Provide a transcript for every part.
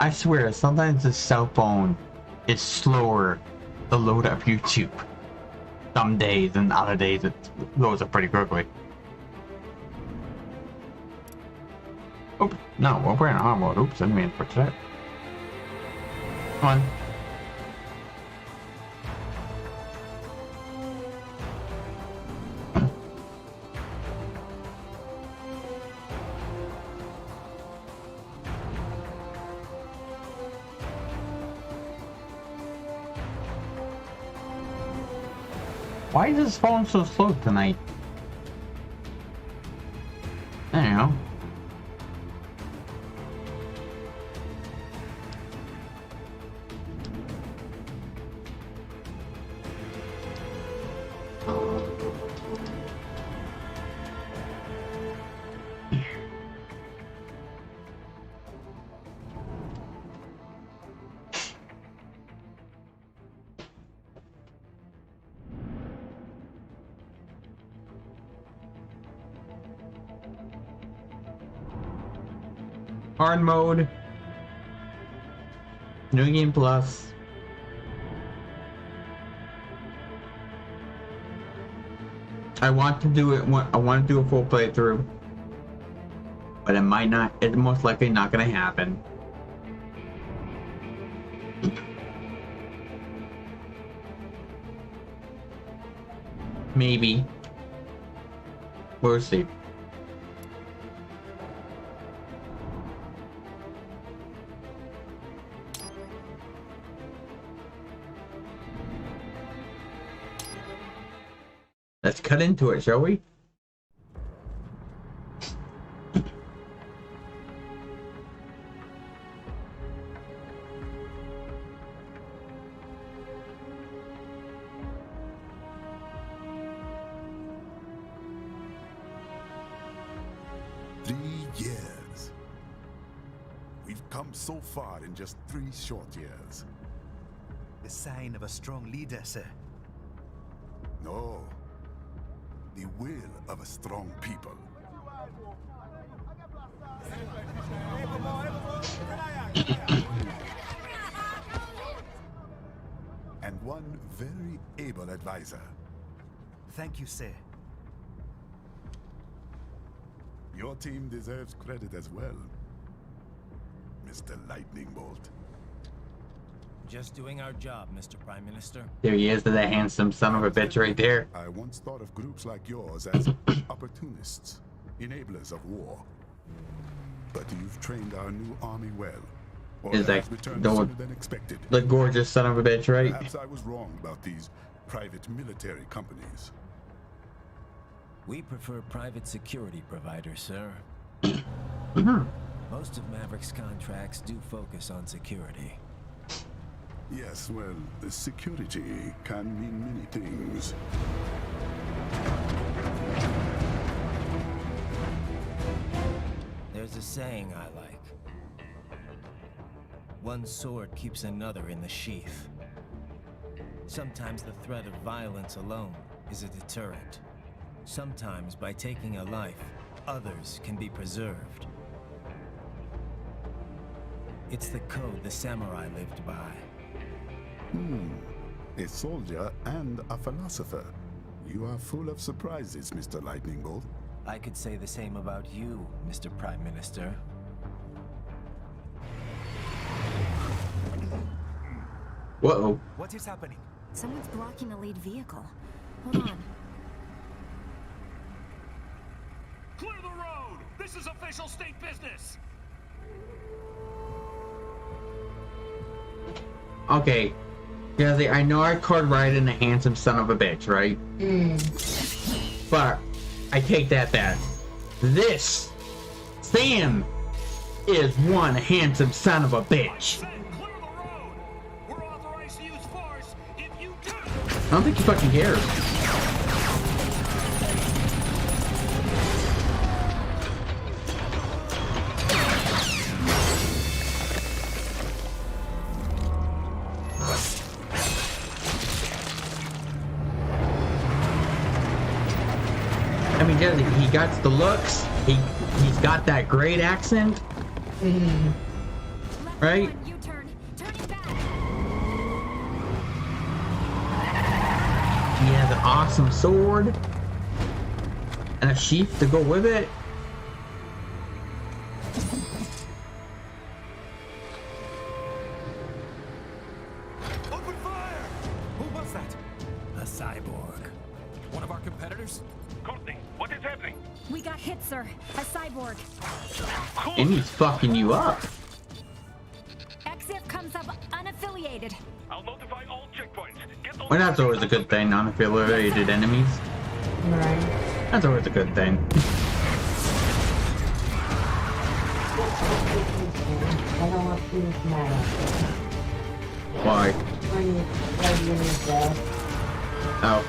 I swear, sometimes the cell phone is slower to load up YouTube. Some days and other days it loads up pretty quickly. Oh, no, we're wearing arm mode. Oops, I didn't mean to push that. Come on. Why is this phone so slow tonight? I don't know. Hard mode, new game plus. I want to do it. I want to do a full playthrough, but it might not. It's most likely not going to happen. Maybe. We'll see. Let's cut into it, shall we? Years. We've come so far in just 3 short years. The sign of a strong leader, sir. No. The will of a strong people. And one very able advisor. Thank you, sir. Your team deserves credit as well, Mr. Lightning Bolt. Just doing our job, Mr. Prime Minister. There he is, that handsome son of a bitch right there. I once thought of groups like yours as opportunists, enablers of war. But you've trained our new army well. Is that sooner than expected. The gorgeous son of a bitch, right? Perhaps I was wrong about these private military companies. We prefer private security providers, sir. Most of Maverick's contracts do focus on security. Yes, well, the security can mean many things. There's a saying I like. One sword keeps another in the sheath. Sometimes the threat of violence alone is a deterrent. Sometimes by taking a life, others can be preserved. It's the code the samurai lived by. A soldier and a philosopher. You are full of surprises, Mr. Lightning Bolt. I could say the same about you, Mr. Prime Minister. Whoa. What is happening? Someone's blocking the lead vehicle. Hold on. Clear the road! This is official state business! Okay. Jazzy, I know I called Raiden a handsome son of a bitch, right? But I take that back. This Sam is one handsome son of a bitch. Clear the road! We're authorized to use force if you do! I don't think he fucking cares. I mean, yeah, he got the looks. He's got that great accent. Left Right? U-turn. Turning back. He has an awesome sword and a sheath to go with it. Open fire! Who was that? A cyborg. One of our competitors? Courtney, what is happening? We got hit, sir. A cyborg. And he's fucking you up. Exif comes up unaffiliated. I'll notify all checkpoints. Get those. Well, that's always a good thing, unaffiliated enemies. Right. That's always a good thing. I don't want to be mad. Why? When you dead. Oh.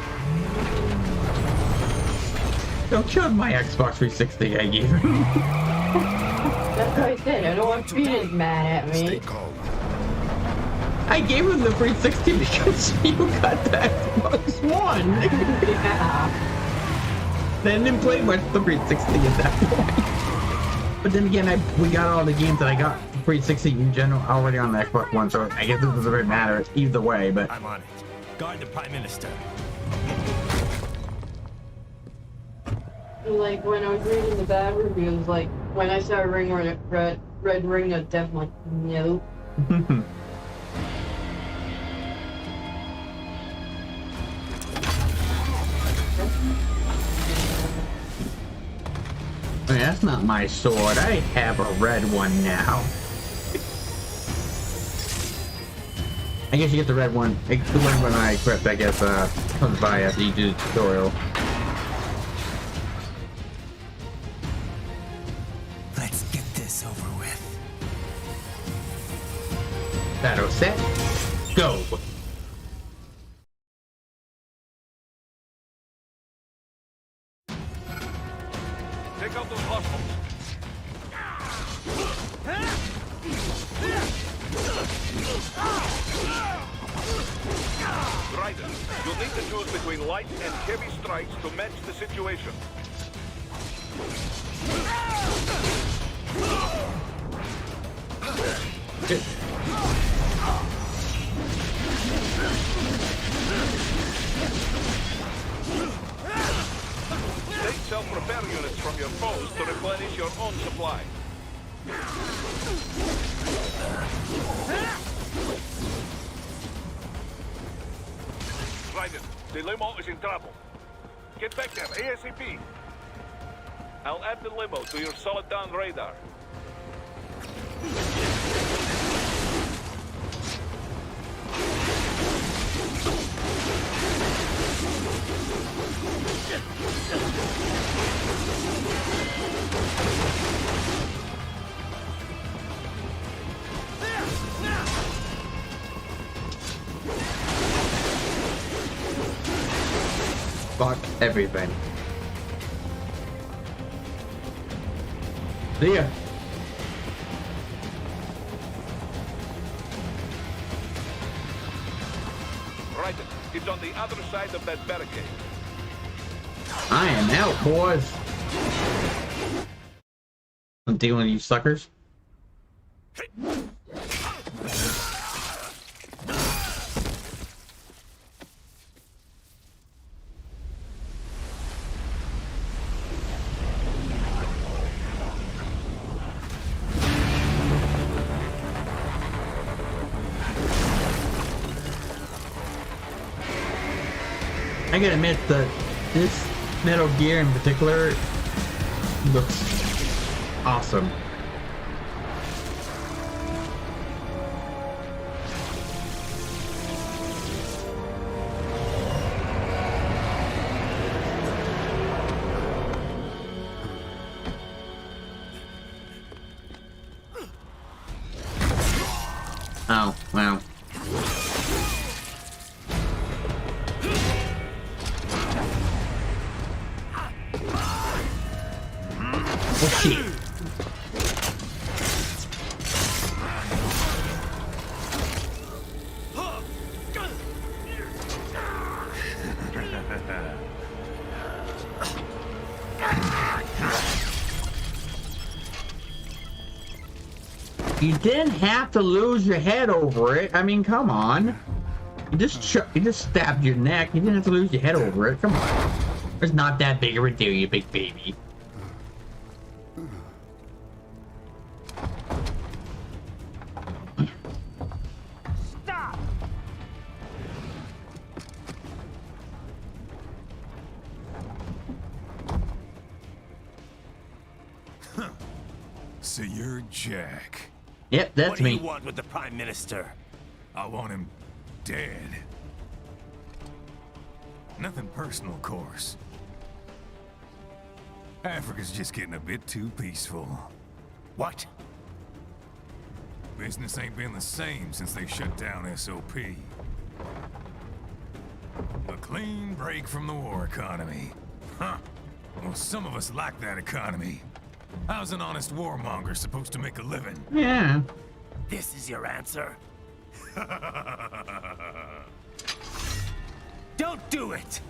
Don't kill my Xbox 360 I gave him. That's what I said. I don't want Peter's mad at Stay me. calm. I gave him the 360 because you got the Xbox One. Yeah. Then didn't play much the 360 at that point. But then again, we got all the games that I got 360 in general already on the Xbox One, so I guess it doesn't really matter either way, but I'm on it. Guard the Prime Minister. Like when I was reading the bad reviews, like when I saw Red Ring of Death, I'm like, nope. I mean, that's not my sword. I have a red one now. I guess you get the red one. The one when I equipped, I guess, comes by after you do the tutorial. Let's get this over with. Battle set. Go. Take out those hostiles. Ryder, you'll need to choose between light and heavy strikes to match the situation. Take self-repair units from your foes to replenish your own supply. Ryder, the limo is in trouble. Get back there, ASAP. I'll add the limo to your solid down radar. Fuck everything. See ya. Ryder, it's on the other side of that barricade. I am out, boys. I'm dealing with you suckers. I gotta admit that this Metal Gear in particular looks awesome. Oh, wow. Oh shit. You didn't have to lose your head over it. I mean, come on. You just stabbed your neck. You didn't have to lose your head over it. Come on. It's not that big of a deal, you big baby. Stop! So you're Jack. Yep, that's What do me. you want with the Prime Minister? I want him dead. Nothing personal, of course. Africa's just getting a bit too peaceful. What? Business ain't been the same since they shut down SOP. A clean break from the war economy. Huh. Well, some of us like that economy. How's an honest warmonger supposed to make a living? Yeah. This is your answer? Don't do it!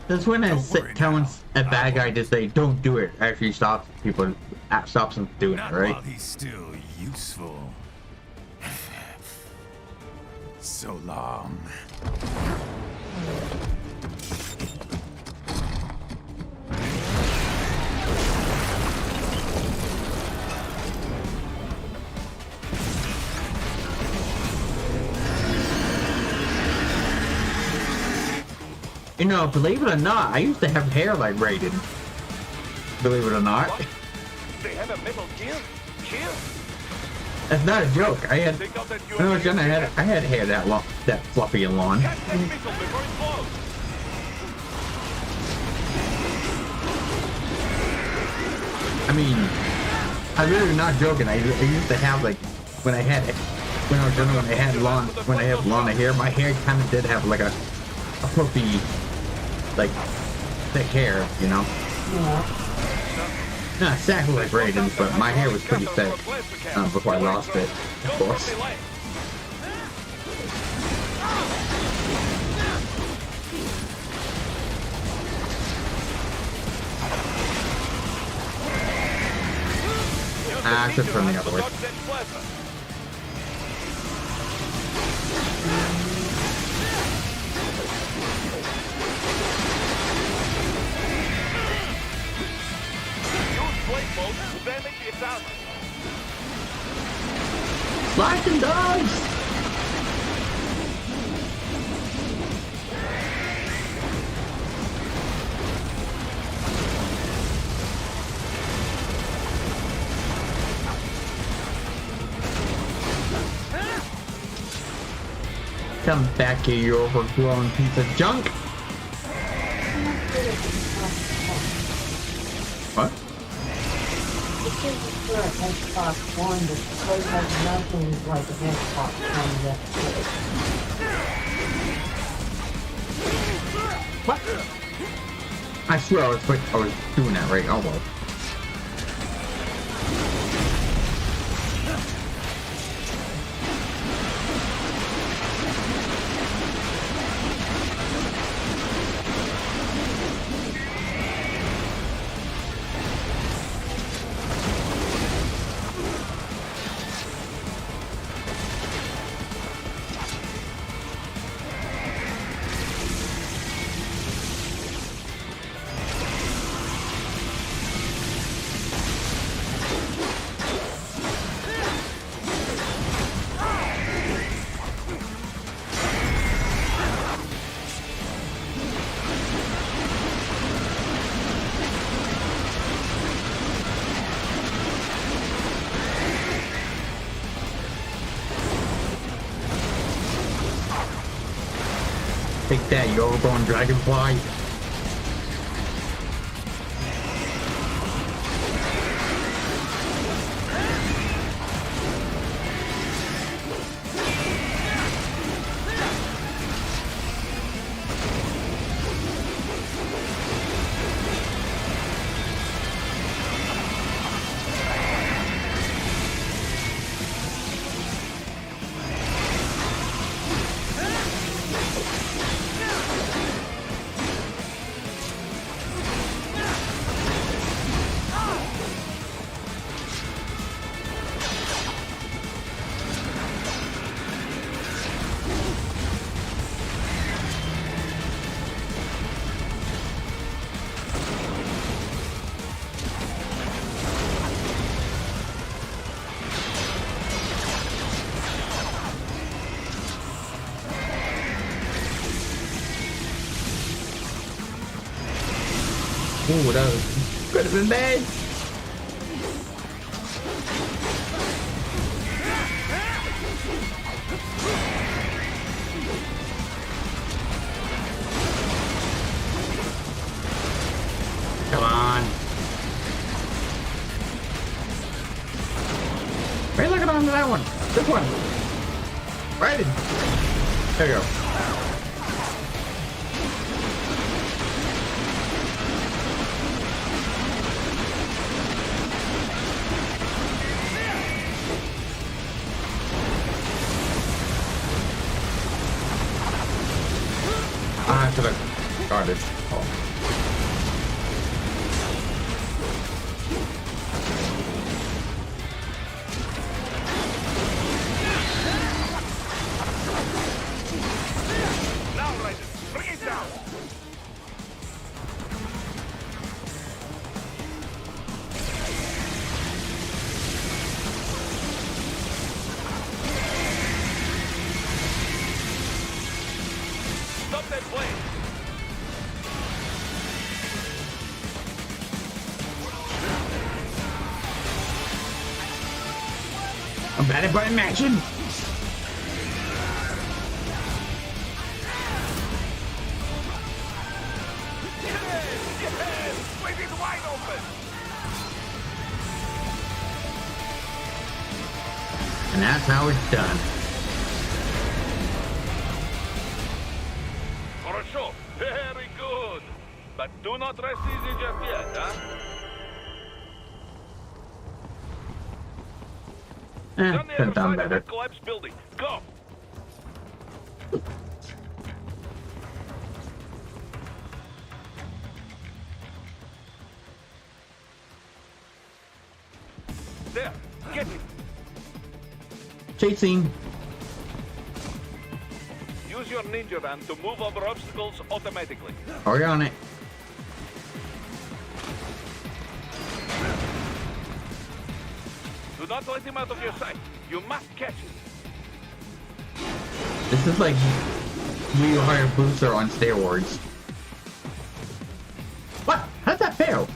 That's when worry telling now. a bad guy to say don't do it actually stops people, stops them from doing Not it, right? while he's still useful. So long. You know, believe it or not, I used to have hair like Raiden. Believe it or not. What? They have a Metal Gear? Here? That's not a joke. I had, They got that when I was young, I had hair that long, that fluffy and long. Catch that missile before it blows! I mean, I'm really not joking. I used to have like, when I was younger, when I had long hair, my hair kind of did have like a fluffy, like, thick hair, you know? Yeah. Not exactly like Raiden's, but my hair was pretty thick before I lost it, of course. I should turn the other way. Slashing dogs! Come back here, you overgrown piece of junk! What? This is for an Xbox One, but because it has nothing like an Xbox One that What? I swear I was doing that right. Oh well. Take that, you overgrown dragonfly. Ooh, that could have been bad. Come on. Hey, look at on that one. This one. Right in. There you go. Ah, to the garbage. Oh. Now, Raiden, bring it down. Stop that plane. I'm bad at button matching. Yes! Wait it wide open! And that's how it's done. For a show. Very good. But do not rest easy just yet, huh? On the Could other have done side of better. the collapsed building. Go! There, get it. Chasing. Use your ninja run to move over obstacles automatically. Are you on it? Do not let him out of your sight. You must catch him. This is like you hire Booster on steroids. What? How'd that fail?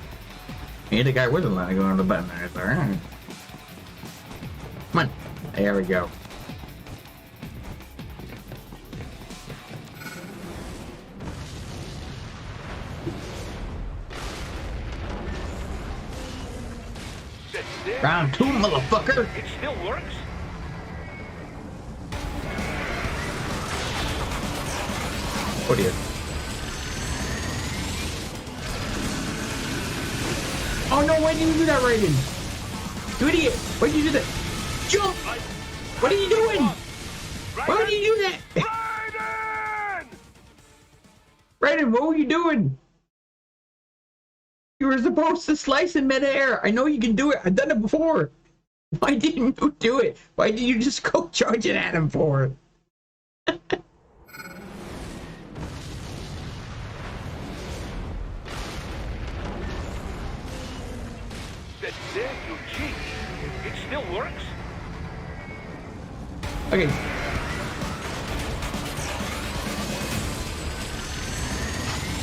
Maybe the guy wasn't letting go on the button there. Alright. Come on. There we go. That's there. Round 2, motherfucker! It still works? Oh dear. Oh no, why did you do that, Raiden? You idiot! Why did you do that? Jump! What are you doing? Why would you do that? Raiden! Raiden, what were you doing? You were supposed to slice in midair. I know you can do it. I've done it before. Why didn't you do it? Why did you just go charging at him for? That there you cheat. It still works? Okay.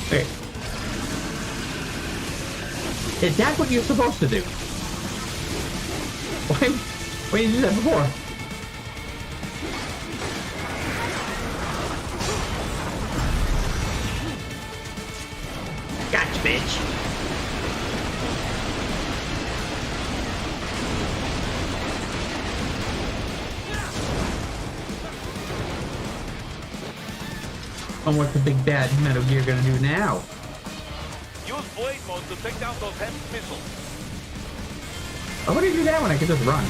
Okay. Is that what you're supposed to do? Why did you do that before? Gotcha, bitch. And what's the big bad Metal Gear gonna do now? Use blade mode to take down those heavy missiles. I want to do that when I can just run.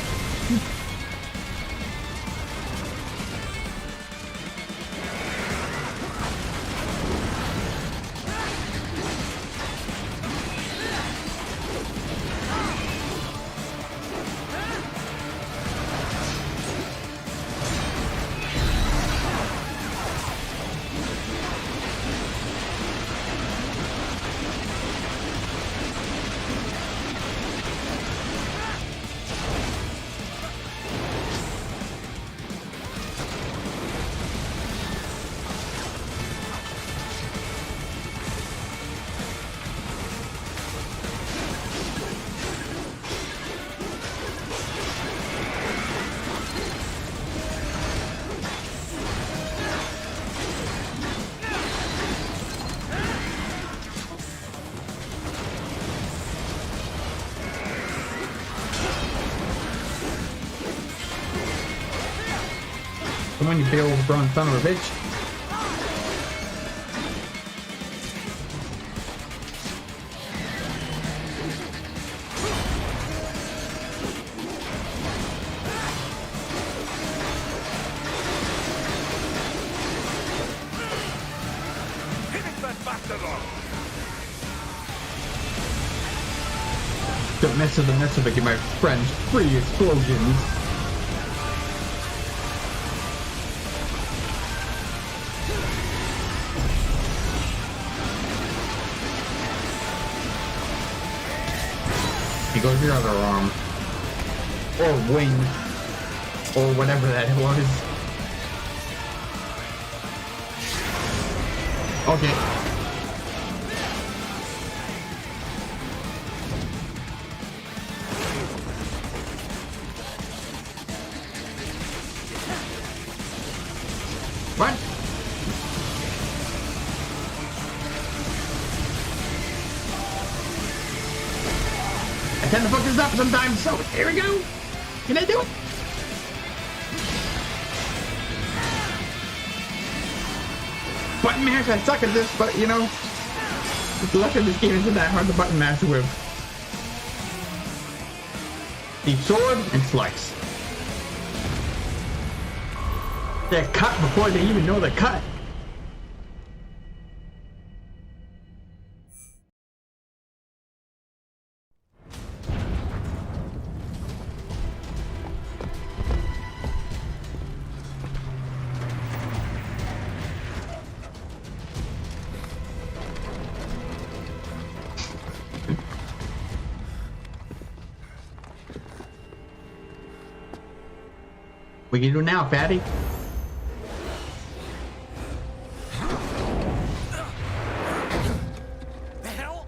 Come on, you big overgrown son of a bitch. Finish that bastard off! Don't mess with the mess of it, give my friends free explosions. He goes your other arm. Or wing. Or whatever that was. Okay. What? I tend to fuck this up sometimes, so here we go. Can I do it? Button mash, I suck at this, but you know, the luck of this game isn't that hard to button mash with. Deep sword and slice. They're cut before they even know they're cut. What can you do now, fatty? The hell?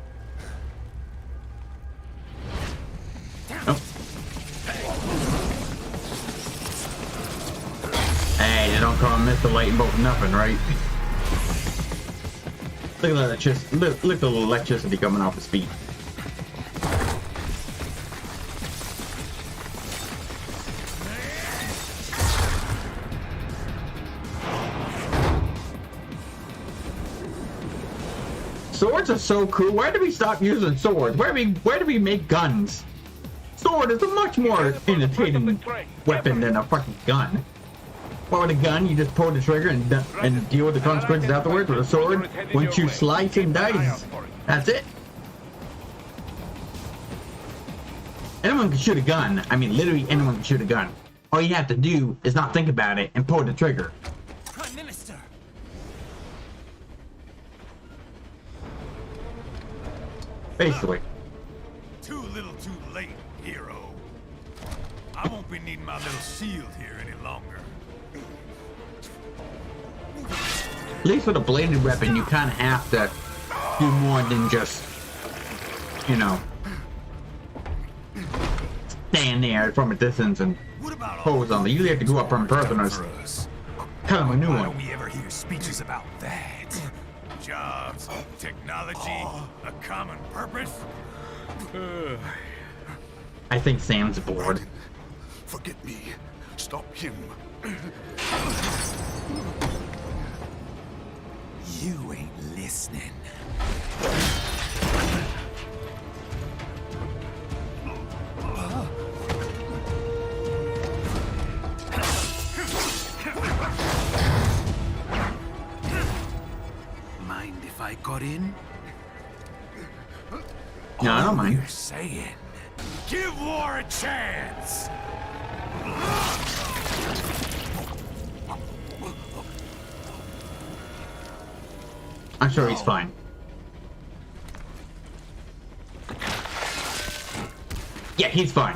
Nope. Hey, they don't call him Mr. Lightning Bolt nothing, right? Look at that electricity. Look at the little electricity coming off his feet. Swords are so cool. Why did we stop using swords? Where do we make guns? Sword is a much more entertaining weapon than a fucking gun. Well, with a gun, you just pull the trigger and deal with the consequences afterwards. With a sword, once you slice and dice, that's it. Anyone can shoot a gun. I mean, literally anyone can shoot a gun. All you have to do is not think about it and pull the trigger. Prime Minister! Basically. Too little too late, hero. I won't be needing my little shield here any longer. At least with a bladed weapon, you kind of have to do more than just, you know, stand there from a distance and pose on it. You have to go up from person or kind of a new Why one. don't we ever hear speeches about that? Jobs, technology, a common purpose? I think Sam's bored. Forget me. Stop him. You ain't listening. Mind if I got in? No, I don't mind. You're saying, give war a chance. I'm sure he's fine. Yeah, he's fine.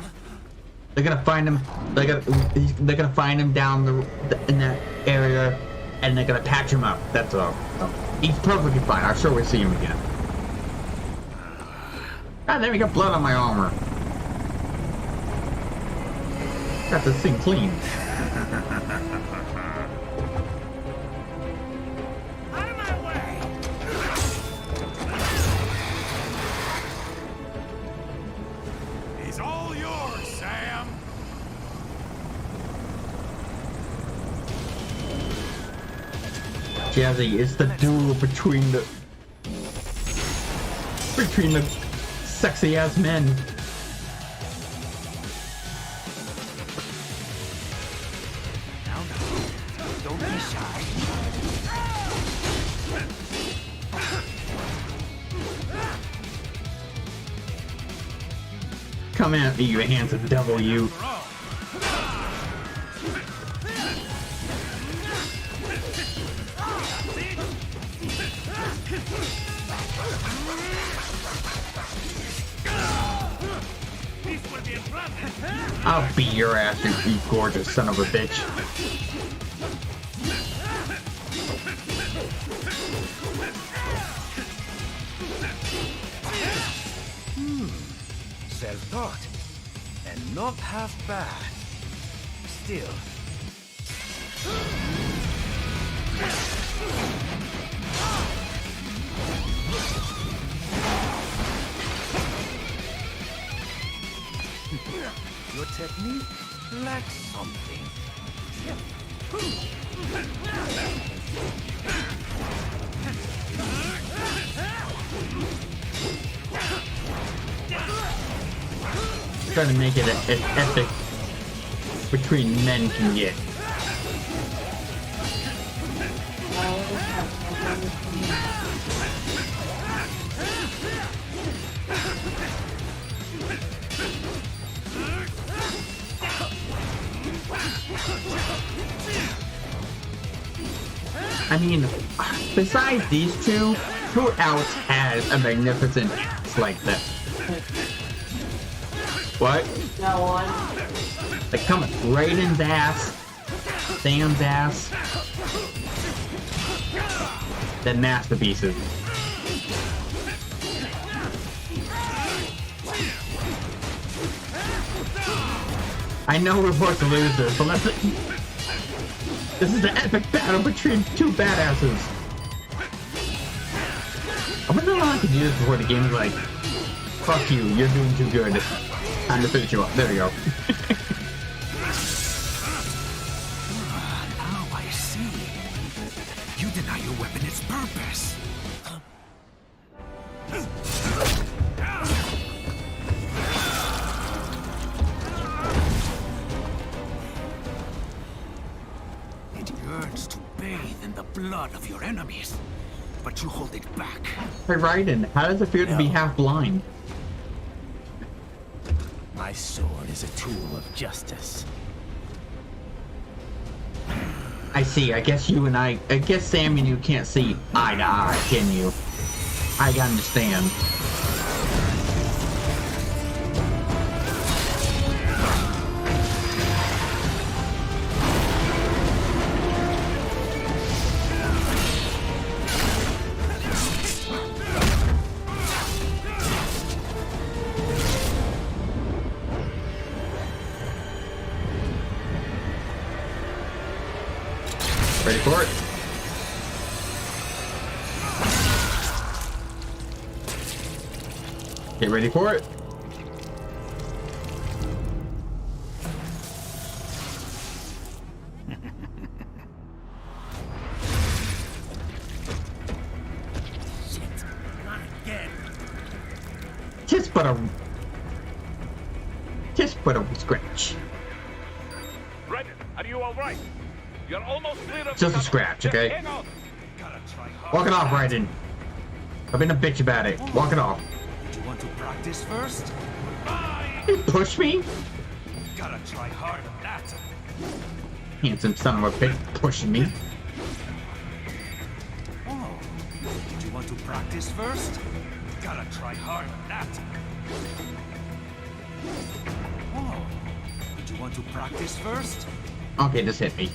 They're gonna find him. They're gonna find him down in that area, and they're gonna patch him up. That's all. So, he's perfectly fine. I'm sure we'll see him again. God, there we got blood on my armor. Got this thing clean. Out of my way! He's all yours, Sam. Jazzy, it's the duel between the sexy ass men. Don't be shy. Come at me, you handsome devil, you. I'll beat your ass, you gorgeous son of a bitch. Self-taught. And not half bad. Still. Your technique lacks something. Trying to make it as epic between men can get. I mean, besides these two, who else has a magnificent ass like that? What? No one. Like, come on, Raiden's ass, Sam's ass, then masterpieces. I know we're both the losers, but this is an epic battle between two badasses. I wonder how I could do this before the game's like, fuck you, you're doing too good. Time to finish you up. There we go. Now I see. You deny your weapon its purpose. It yearns to bathe in the blood of your enemies, but you hold it back. Hey Raiden, how does it feel to be half blind? My sword is a tool of justice. I see. I guess Sam and you can't see eye to eye, can you? I understand. Ready for it? Get ready for it. Shit, not again. Just but a scratch. Reddit, are you all right? You're almost clear of Just a cover. scratch, Just okay? hang on. Gotta try hard. Walk it off, Raiden. I've been a bitch about it. Walk it off. Do you want to practice first? You push me? Gotta try hard on that. Handsome son of a bitch pushing me. Oh, did you want to practice first? Gotta try hard on that. Oh, did you want to practice first? Okay, just hit me.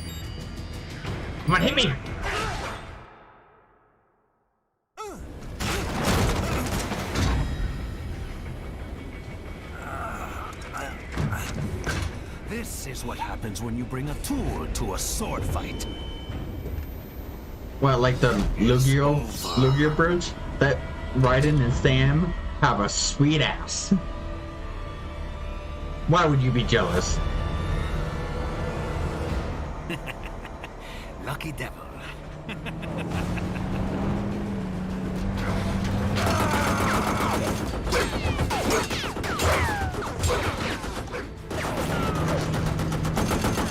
Come on, hit me! This is what happens when you bring a tool to a sword fight. What, like the Lugia bridge? That Raiden and Sam have a sweet ass. Why would you be jealous? Lucky devil.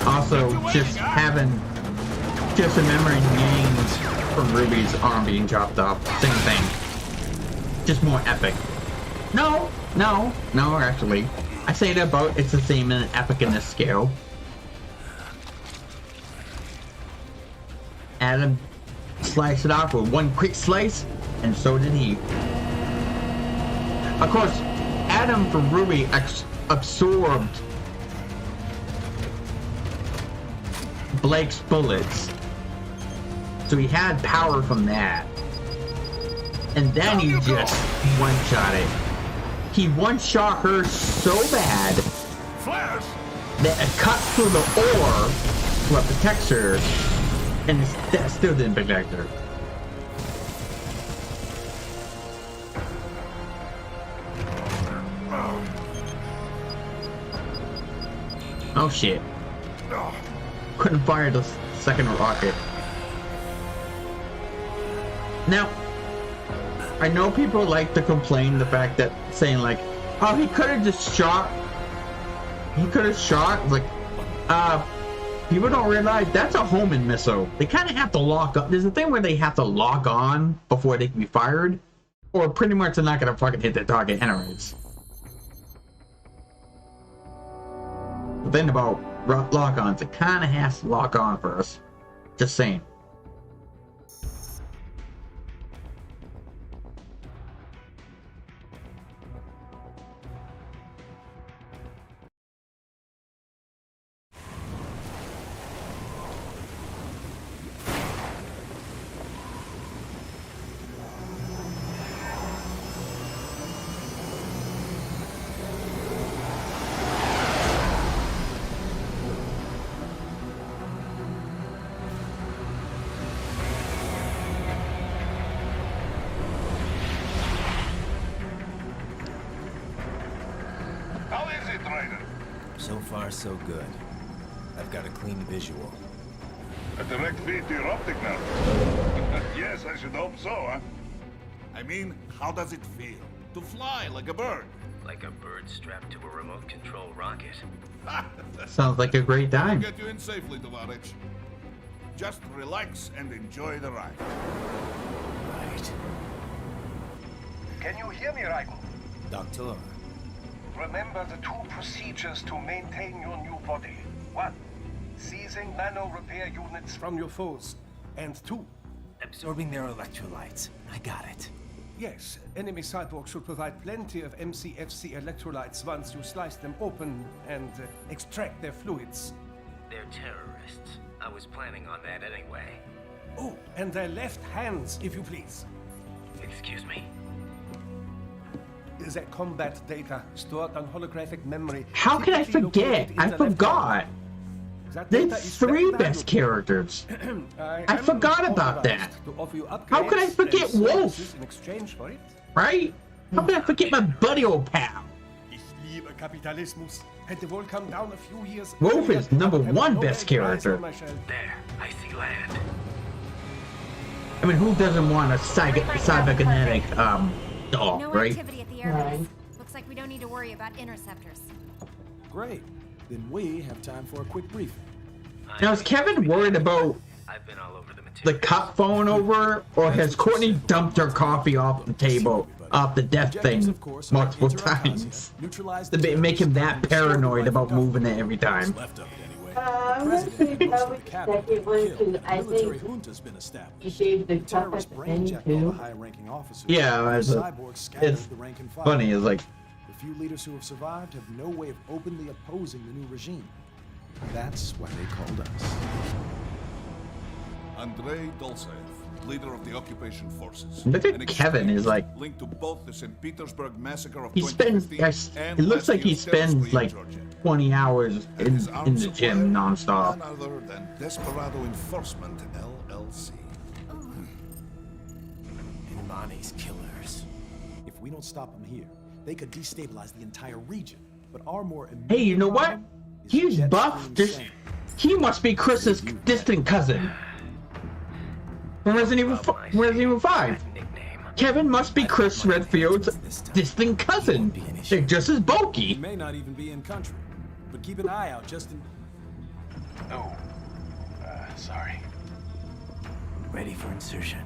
Also, just remembering games from Ruby's arm being chopped off. Same thing. Just more epic. No, actually. I say that about it's the same in epic in this scale. Adam sliced it off with one quick slice, and so did he. Of course, Adam from Ruby absorbed Blake's bullets, so he had power from that. And then he just one-shot it. He one-shot her so bad that it cut through the ore what protects her, and that still didn't protect her. Oh shit. Couldn't fire the second rocket. Now, I know people like to complain the fact that saying like, oh, he could have just shot. He could have shot. Like, people don't realize that's a homing missile. They kind of have to lock up. There's a thing where they have to lock on before they can be fired, or pretty much they're not gonna fucking hit the target anyways. The thing about lock-ons, it kind of has to lock on first. Just saying. So far, so good. I've got a clean visual. A direct feed to your optic nerve. Yes, I should hope so, huh? I mean, how does it feel? To fly like a bird? Like a bird strapped to a remote control rocket. Sounds like a great time. I'll get you in safely, Tovarich. Just relax and enjoy the ride. Right. Can you hear me, Raiko? Doctor. Remember the two procedures to maintain your new body. 1. Seizing nano repair units from your foes. And 2. Absorbing their electrolytes. I got it. Yes, enemy cyborgs should provide plenty of MCFC electrolytes once you slice them open and extract their fluids. They're terrorists. I was planning on that anyway. Oh, and their left hands, if you please. Excuse me? Their combat data stored on holographic memory. How can I forget? I forgot. There's 3 best characters. I forgot about that. How could I forget Wolf? In exchange for it? Right? How could I forget my buddy old pal? Ich liebe Kapitalismus. Hätte wohl come down a few years. Wolf is #1 best character. There, I see land. I mean, who doesn't want a cyberkinetic dog, No right? activity at the airbase. Looks like we don't need to worry about interceptors. Great. Then we have time for a quick briefing. Now, is Kevin worried about I've been all over the cup falling over, or has Courtney dumped her coffee off the table, off the death thing, multiple times? To make him that paranoid about moving it every time. I'm gonna say probably the second one because I think he shaved the cup at the end too. Yeah, it's funny. It's like the few leaders who have survived have no way of openly opposing the new regime. That's why they called us. Andrei Dolcev, leader of the occupation forces. Look at Kevin. Is like linked to both the St. Petersburg massacre of he spends. 2015 It looks like he spends like 20 hours in the gym nonstop. None other than Desperado Enforcement LLC. Imani's killers. If we don't stop them here, they could destabilize the entire region. But our more Hey, you know what? He's buff. He must be Chris's distant cousin. from Resident Evil 5. Kevin must be Chris Redfield's distant cousin. They're just as bulky. He may not even be in country, but keep an eye out just in... Oh, sorry. Ready for insertion.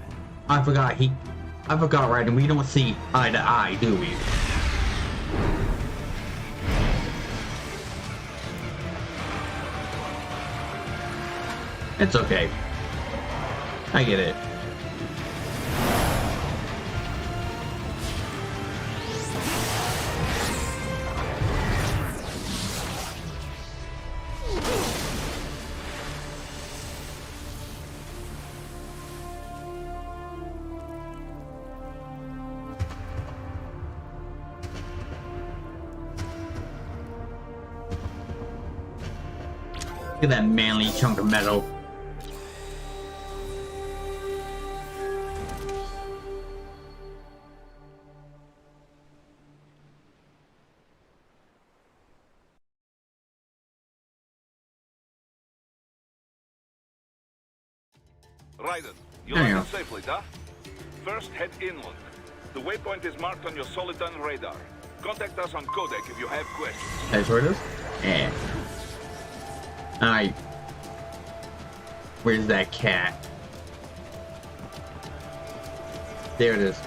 I forgot, right? And we don't see eye to eye, do we? It's okay. I get it. Look at that manly chunk of metal. Raiden, you landed safely, huh? First, head inland. The waypoint is marked on your Soliton radar. Contact us on Codec if you have questions. That's where it is? Yeah. Alright. Where's that cat? There it is.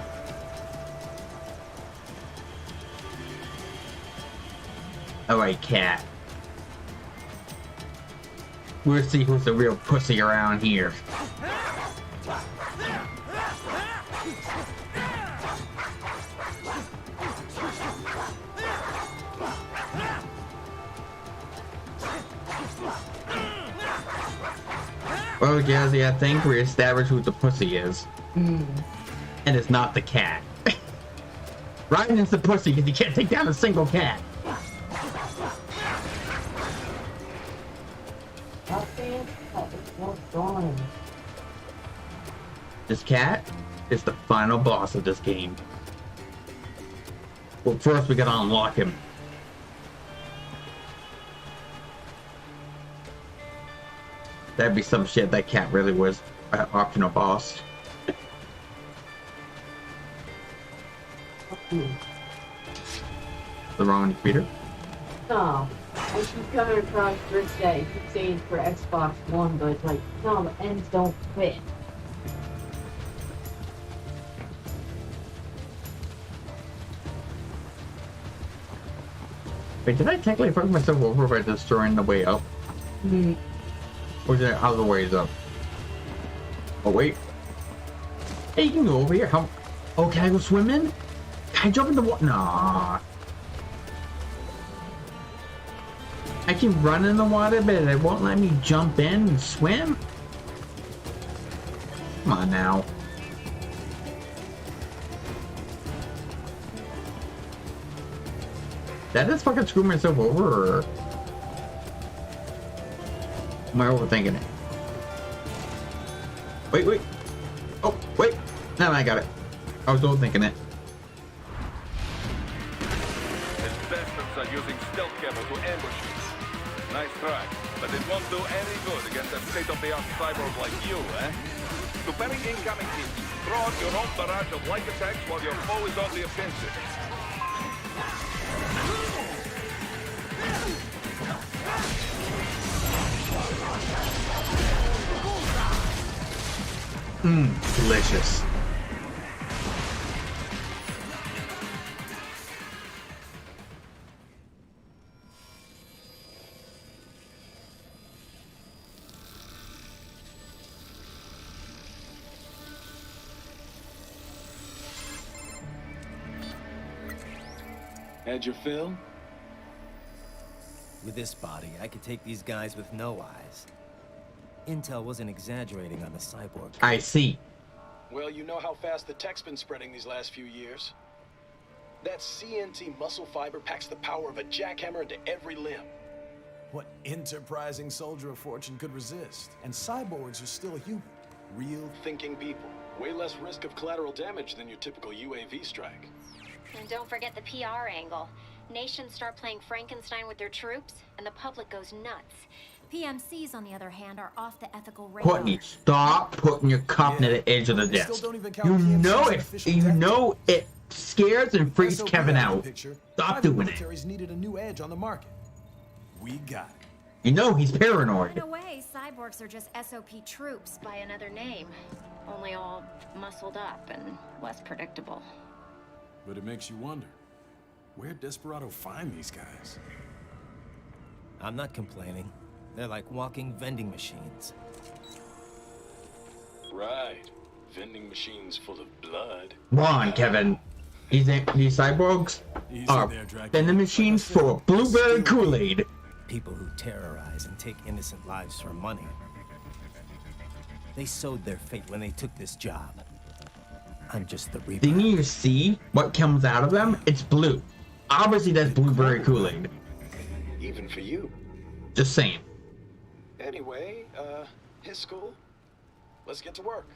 Alright, cat. We'll see who's the real pussy around here. Well, Jazzy, I think we established who the pussy is. And it's not the cat. Raiden is the pussy because he can't take down a single cat. This cat is the final boss of this game. Well, first we gotta unlock him. That'd be some shit. That cat really was an optional boss. The wrong Peter? No. I keep coming across this day. I keep saying for Xbox One, but it's like, no, the ends don't fit. Wait, did I technically fuck myself over by destroying the way up? Or is there other ways up? Oh, wait. Hey, you can go over here. How? Oh, can I go swimming? Can I jump in the water? Nah. I can run in the water, but it won't let me jump in and swim? Come on now. Did I just fucking screw myself over, or am I overthinking it? Wait. Oh, wait. No, I got it. I was overthinking it. These bastards are using stealth camo to ambush you. Nice try, but it won't do any good against a state-of-the-art cyborg like you, eh? To parry incoming hits, throw out your own barrage of light attacks while your foe is on the offensive. Delicious. Had your fill? With this body, I could take these guys with no eyes. Intel wasn't exaggerating on the cyborg. I see. Well, you know how fast the tech's been spreading these last few years. That CNT muscle fiber packs the power of a jackhammer into every limb. What enterprising soldier of fortune could resist? And cyborgs are still human. Real thinking people. Way less risk of collateral damage than your typical UAV strike. And don't forget the PR angle. Nations start playing Frankenstein with their troops, and the public goes nuts. PMCs, on the other hand, are off the ethical radar. Courtney, stop putting your cup near the edge of the desk. You know it. You know it scares and freaks Kevin out. Stop doing it. Needed a new edge on the market. We got it. You know he's paranoid. In a way, cyborgs are just SOP troops by another name. Only all muscled up and less predictable. But it makes you wonder, where'd Desperado find these guys? I'm not complaining. They're like walking vending machines. Right. Vending machines full of blood. Come on, Kevin. These cyborgs are vending machines full of blueberry Kool-Aid. People who terrorize and take innocent lives for money. They sowed their fate when they took this job. I'm just the reaper. Didn't you see what comes out of them? It's blue. Obviously that's blueberry Kool-Aid. Even for you. Just saying. Anyway, his school. Let's get to work.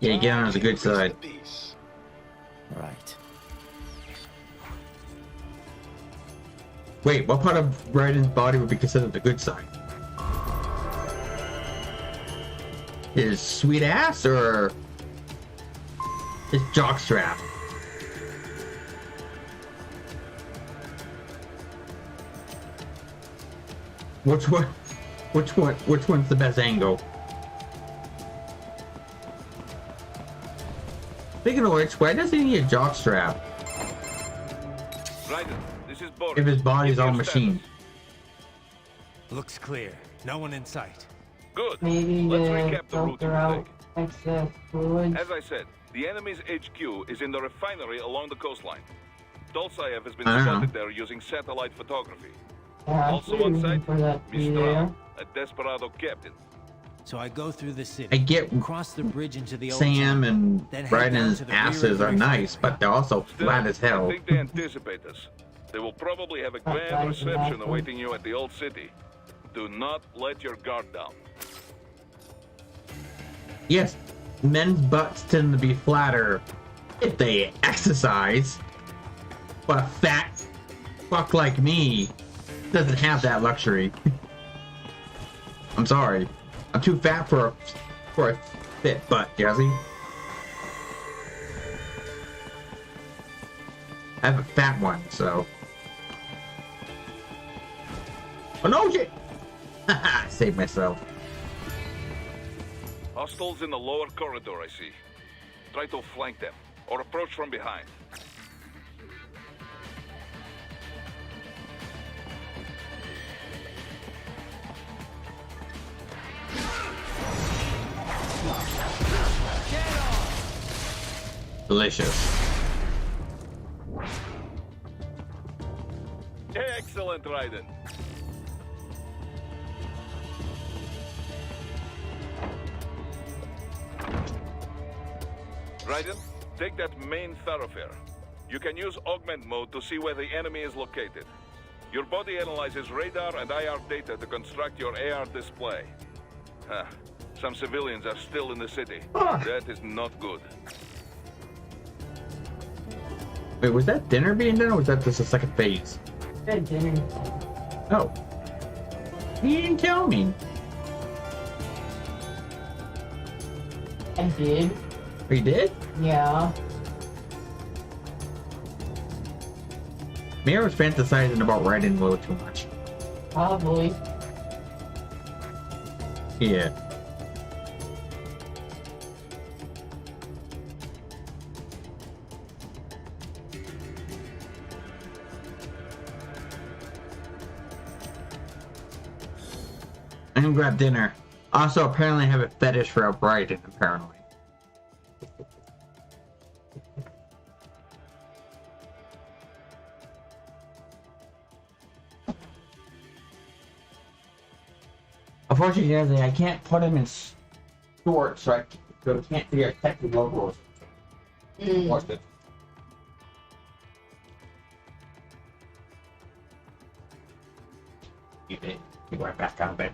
Yeah, you get on the good side. Right. Wait, what part of Raiden's body would be considered the good side? His sweet ass or his jockstrap? Which one's the best angle? Speaking of which, why does he need a jockstrap? Raiden, this is Boris. If his body's all machine. Looks clear. No one in sight. Good. Maybe Let's to recap the route filter you out take. excess fluid. As I said, the enemy's HQ is in the refinery along the coastline. Dolsaev has been Uh-huh. spotted there using satellite photography. Yeah, Also on site, for that Mistral, a Desperado captain. So I go through the city. I get cross the bridge into the old Sam town, and then head down Raiden's to the rear of asses the are nice, but they're also Still, flat as I hell. think they anticipate us. They will probably have a grand reception awaiting you at the old city. Do not let your guard down. Yes, men's butts tend to be flatter if they exercise, but a fat fuck like me doesn't have that luxury. I'm sorry, I'm too fat for a fit butt, Jesse. I have a fat one, so. Oh no shit! Haha, saved myself. Hostiles in the lower corridor, I see. Try to flank them, or approach from behind. Delicious. Excellent, Raiden. Raiden, take that main thoroughfare. You can use augment mode to see where the enemy is located. Your body analyzes radar and IR data to construct your AR display. Huh. Some civilians are still in the city. That is not good. Wait, was that dinner being done, or was that just a second phase? Good dinner. Oh. He didn't tell me. I did. He did? Yeah. Mira was fantasizing about Raiden a little too much. Probably. Yeah. I'm gonna grab dinner. Also, apparently I have a fetish for a Raiden, apparently. Unfortunately, I can't put him in shorts, so I can't see our Texas logos. Watch it. Keep it. Keep right back out of it.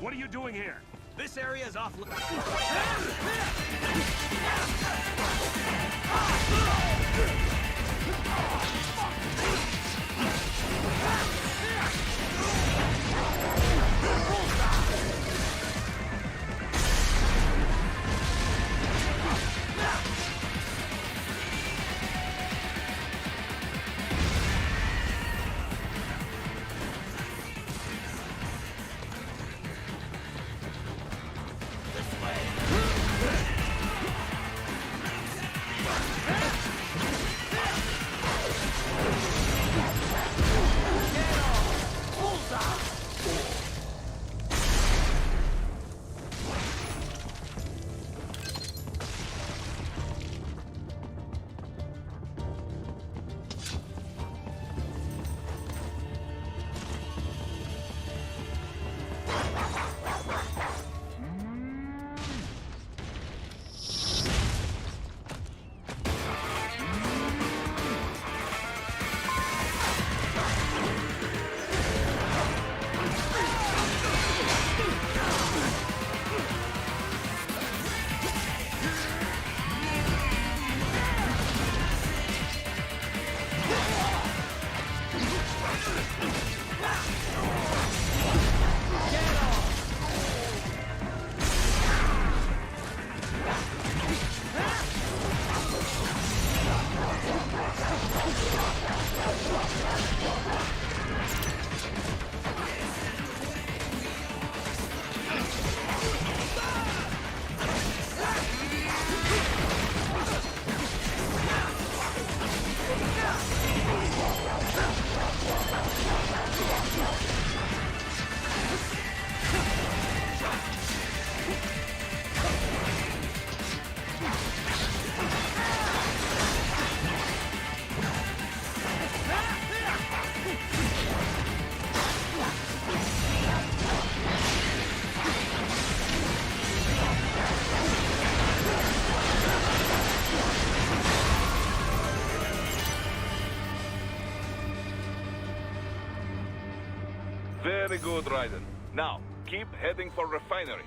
What are you doing here? This area is off limits. Very good, Raiden. Now, keep heading for refinery.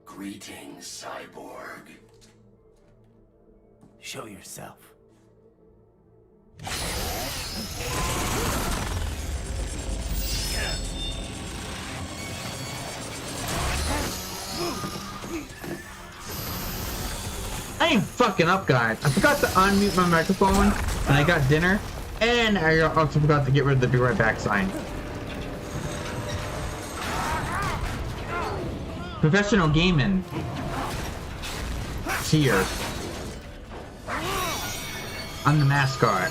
Greetings, cyborg. Show yourself. I ain't fucking up, guys. I forgot to unmute my microphone, and I got dinner, and I also forgot to get rid of the be right back sign. Professional gaming. Here. I'm the mascot.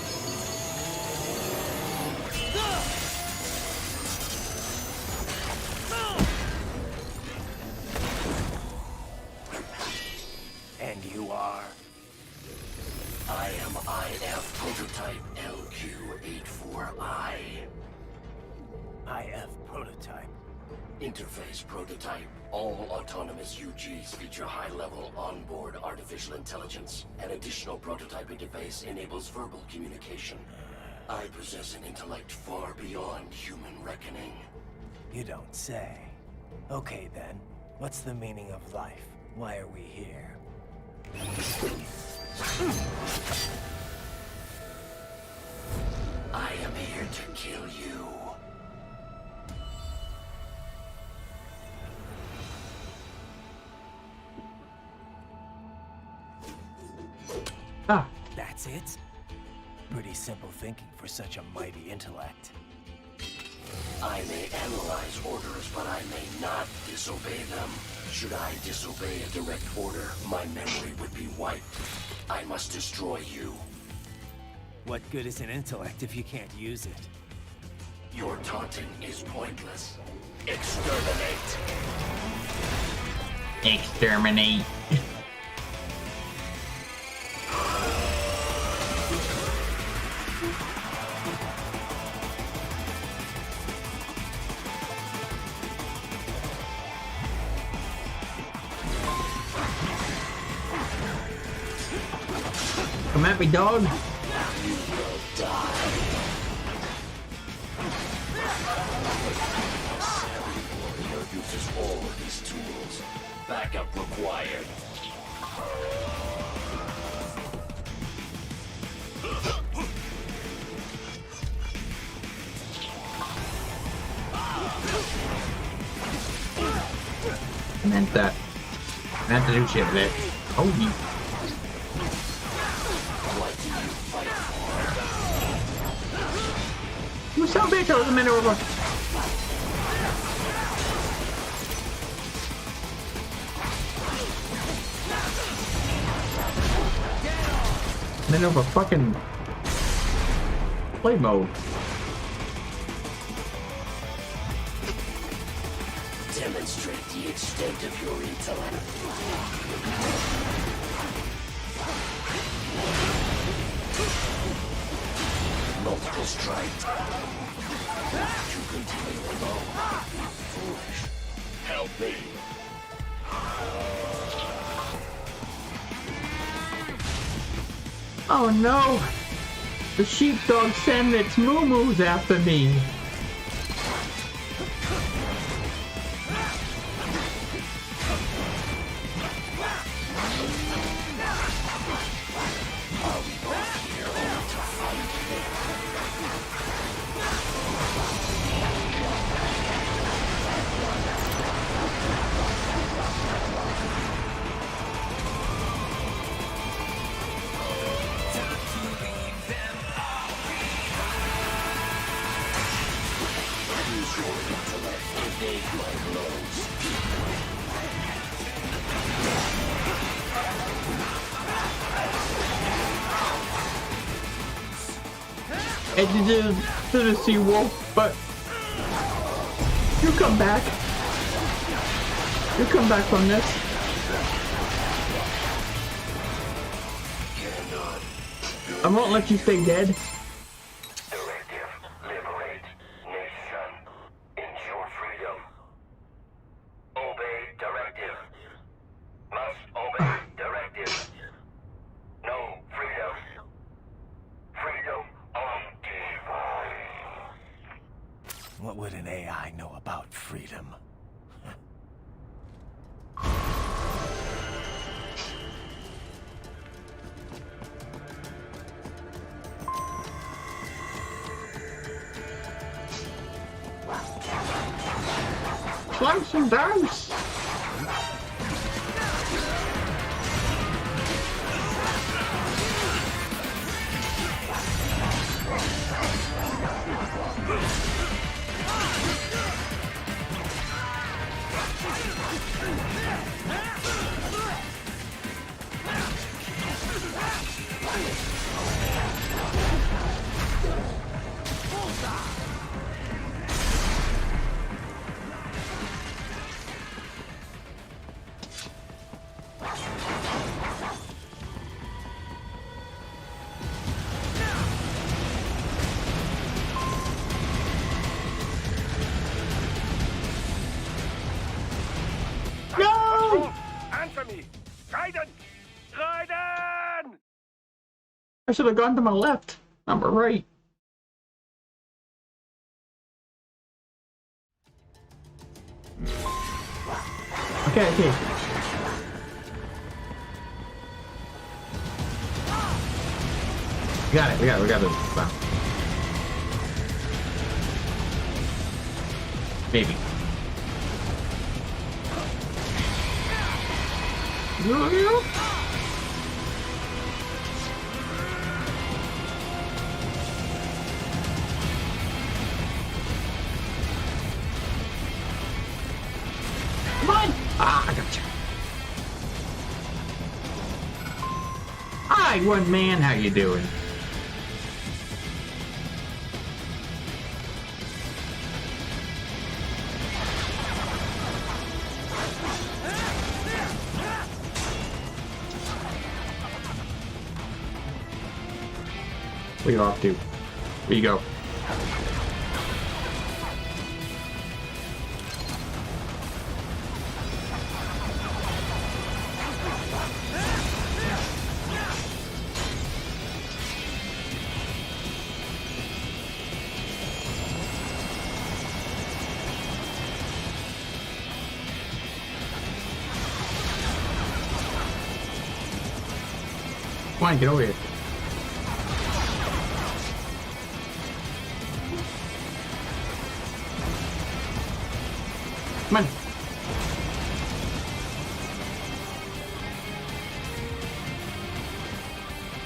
And you are? I am IF Prototype LQ84I. IF Prototype. Interface Prototype. All autonomous UGs feature high-level onboard artificial intelligence. An additional prototype interface enables verbal communication. I possess an intellect far beyond human reckoning. You don't say. Okay then, what's the meaning of life? Why are we here? I am here to kill you. Ah. That's it? Pretty simple thinking for such a mighty intellect. I may analyze orders, but I may not disobey them. Should I disobey a direct order, my memory would be wiped. I must destroy you. What good is an intellect if you can't use it? Your taunting is pointless. Exterminate. Exterminate. Come at me, dog. You will die. A savvy warrior uses all of these tools. Backup required. I meant that. I meant to do shit with it. Oh, you. You so bitch, I was a minute over. Minute over fucking play mode. Demonstrate the extent of your intellect. Multiple strikes. To continue alone would be foolish. Help me. Oh no! The sheepdog sent its moo-moos after me. Edges to the sea wolf, but you come back. You come back from this. I won't let you stay dead. Directive, liberate nation. Ensure freedom. Obey directive. Must obey directive. No freedom. Freedom on device. What would an AI know about freedom? Slice and dice. Raiden! I should have gone to my left, not my right. Okay. We got this. Wow. Maybe. Come on! Ah, I gotcha. Hi, one man. How you doing? Where you off to? Where you go? Come on, get over here. Come on.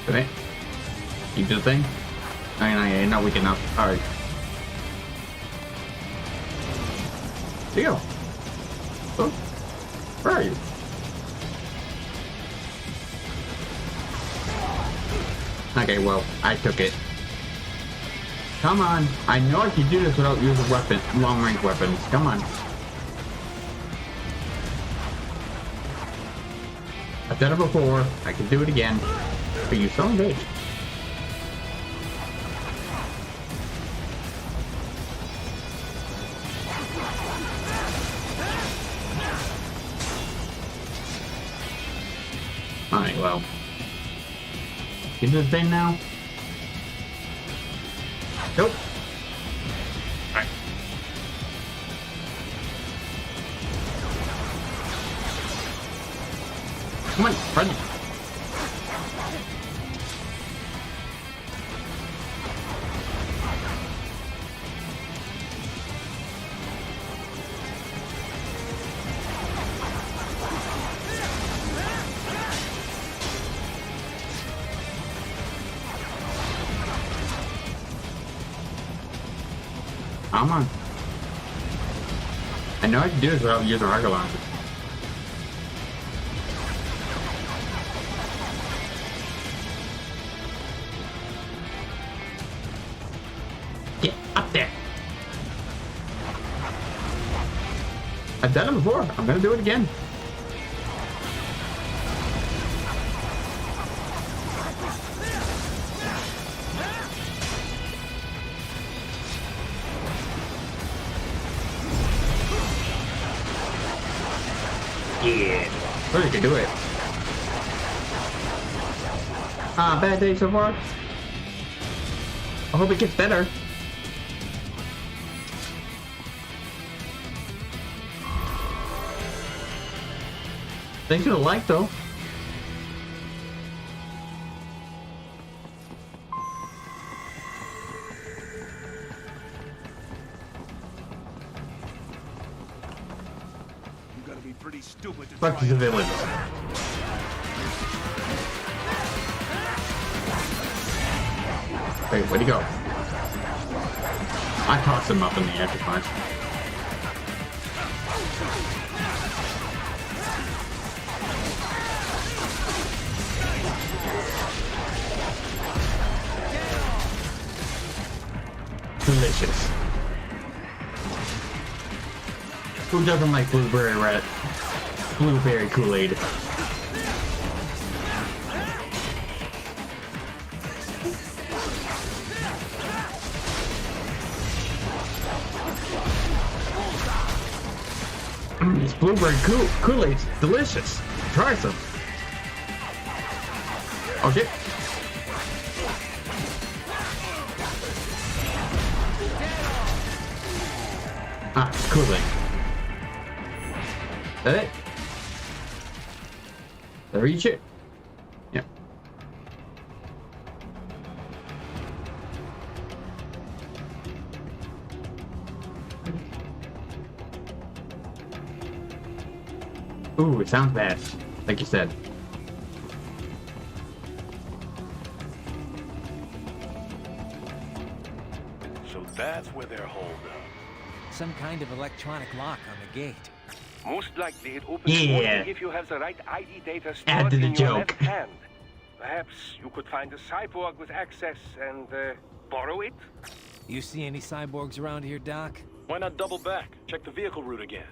Okay. You do the thing? I not weak enough. Alright. There you go. Oh. Where are you? Okay, well, I took it. Come on. I know I can do this without using long-range weapons. Come on. I've done it before. I can do it again. But you son of a bitch. Alright, well. Can you do the thing now? Nope. Alright. Come on, run. Come on. I know I can do this without using rocket launcher. Get up there. I've done it before. I'm gonna do it again. Yeah, really can do it. Ah, bad day so far. I hope it gets better. Thanks for the like, though. Fuck the villains. Wait, where'd he go? I tossed him up in the air too much. Delicious. Who doesn't like blueberry Kool-Aid? This blueberry Kool-Aid's delicious. Try some. Oh shit. Ah, cool thing. Is that it? Did I reach it? Yeah. Ooh, it sounds bad, like you said. So that's where they're holed up. Some kind of electronic lock on the gate. Most likely it opens Yeah. only if you have the right ID data Add stored to the in your joke. left hand. Perhaps you could find a cyborg with access and borrow it? You see any cyborgs around here, Doc? Why not double back? Check the vehicle route again.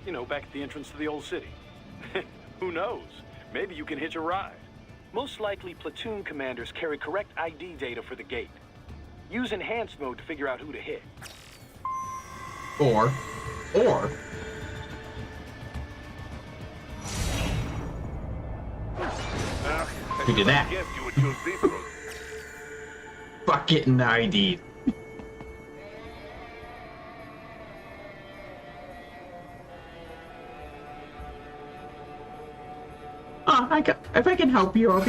You know, back at the entrance to the old city. Who knows? Maybe you can hitch a ride. Most likely, platoon commanders carry correct ID data for the gate. Use enhanced mode to figure out who to hit. Or who did that? Yes, you would choose this route. Fuck getting the ID. If I can help you, If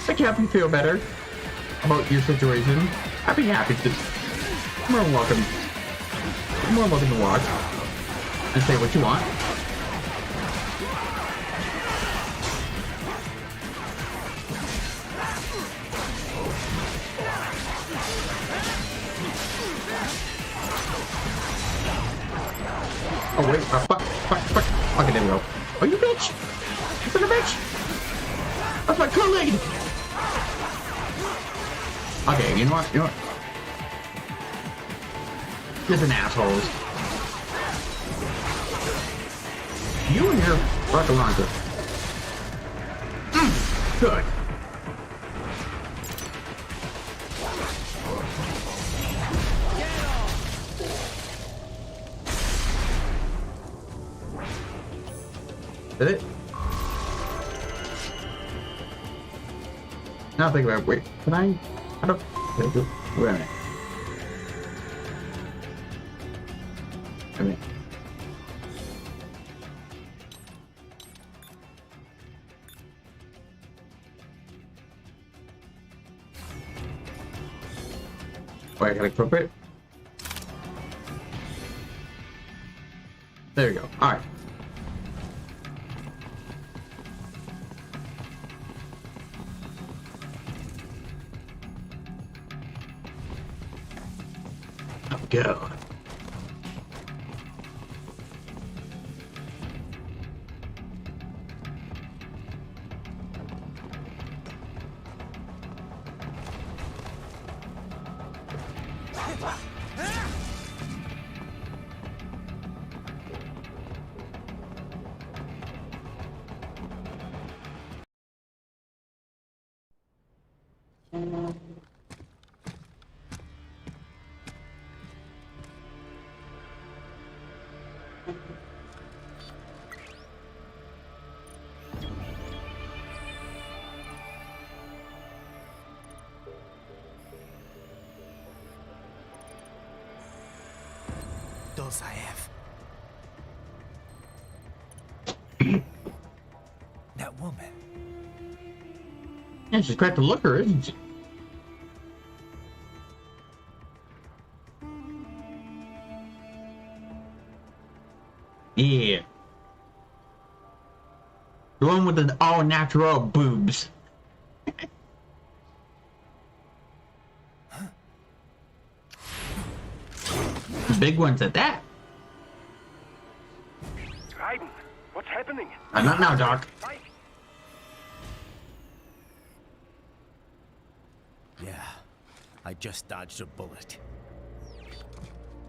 I can help you feel better about your situation, I'd be happy to. You're more than welcome. You're more than welcome to watch and say what you want. Oh wait, fuck. Okay, there we go. Oh, you bitch! You son of a bitch! That's my colleague! Okay, you know what? Just an assholes. You and your rocket launcher. Good. Did it? Now think about it. Wait, can I don't. Wait a minute. Wait a minute. Wait, I gotta equip it? There we go. Alright. Go. Those I have. That woman. Yeah, she's quite the looker, isn't she? Yeah. The one with the all-natural boobs. Big ones at that. Raiden, what's happening? Not now, Doc. Yeah, I just dodged a bullet.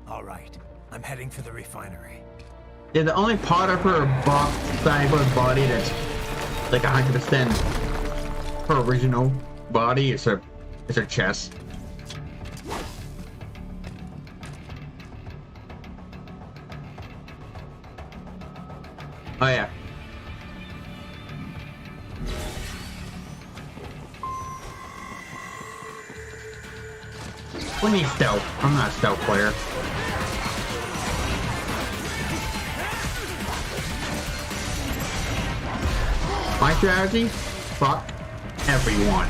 All right, I'm heading for the refinery. Yeah, the only part of her cyborg body that's like 100% her original body is her chest. Oh yeah. Let me stealth. I'm not a stealth player. My strategy? Fuck everyone.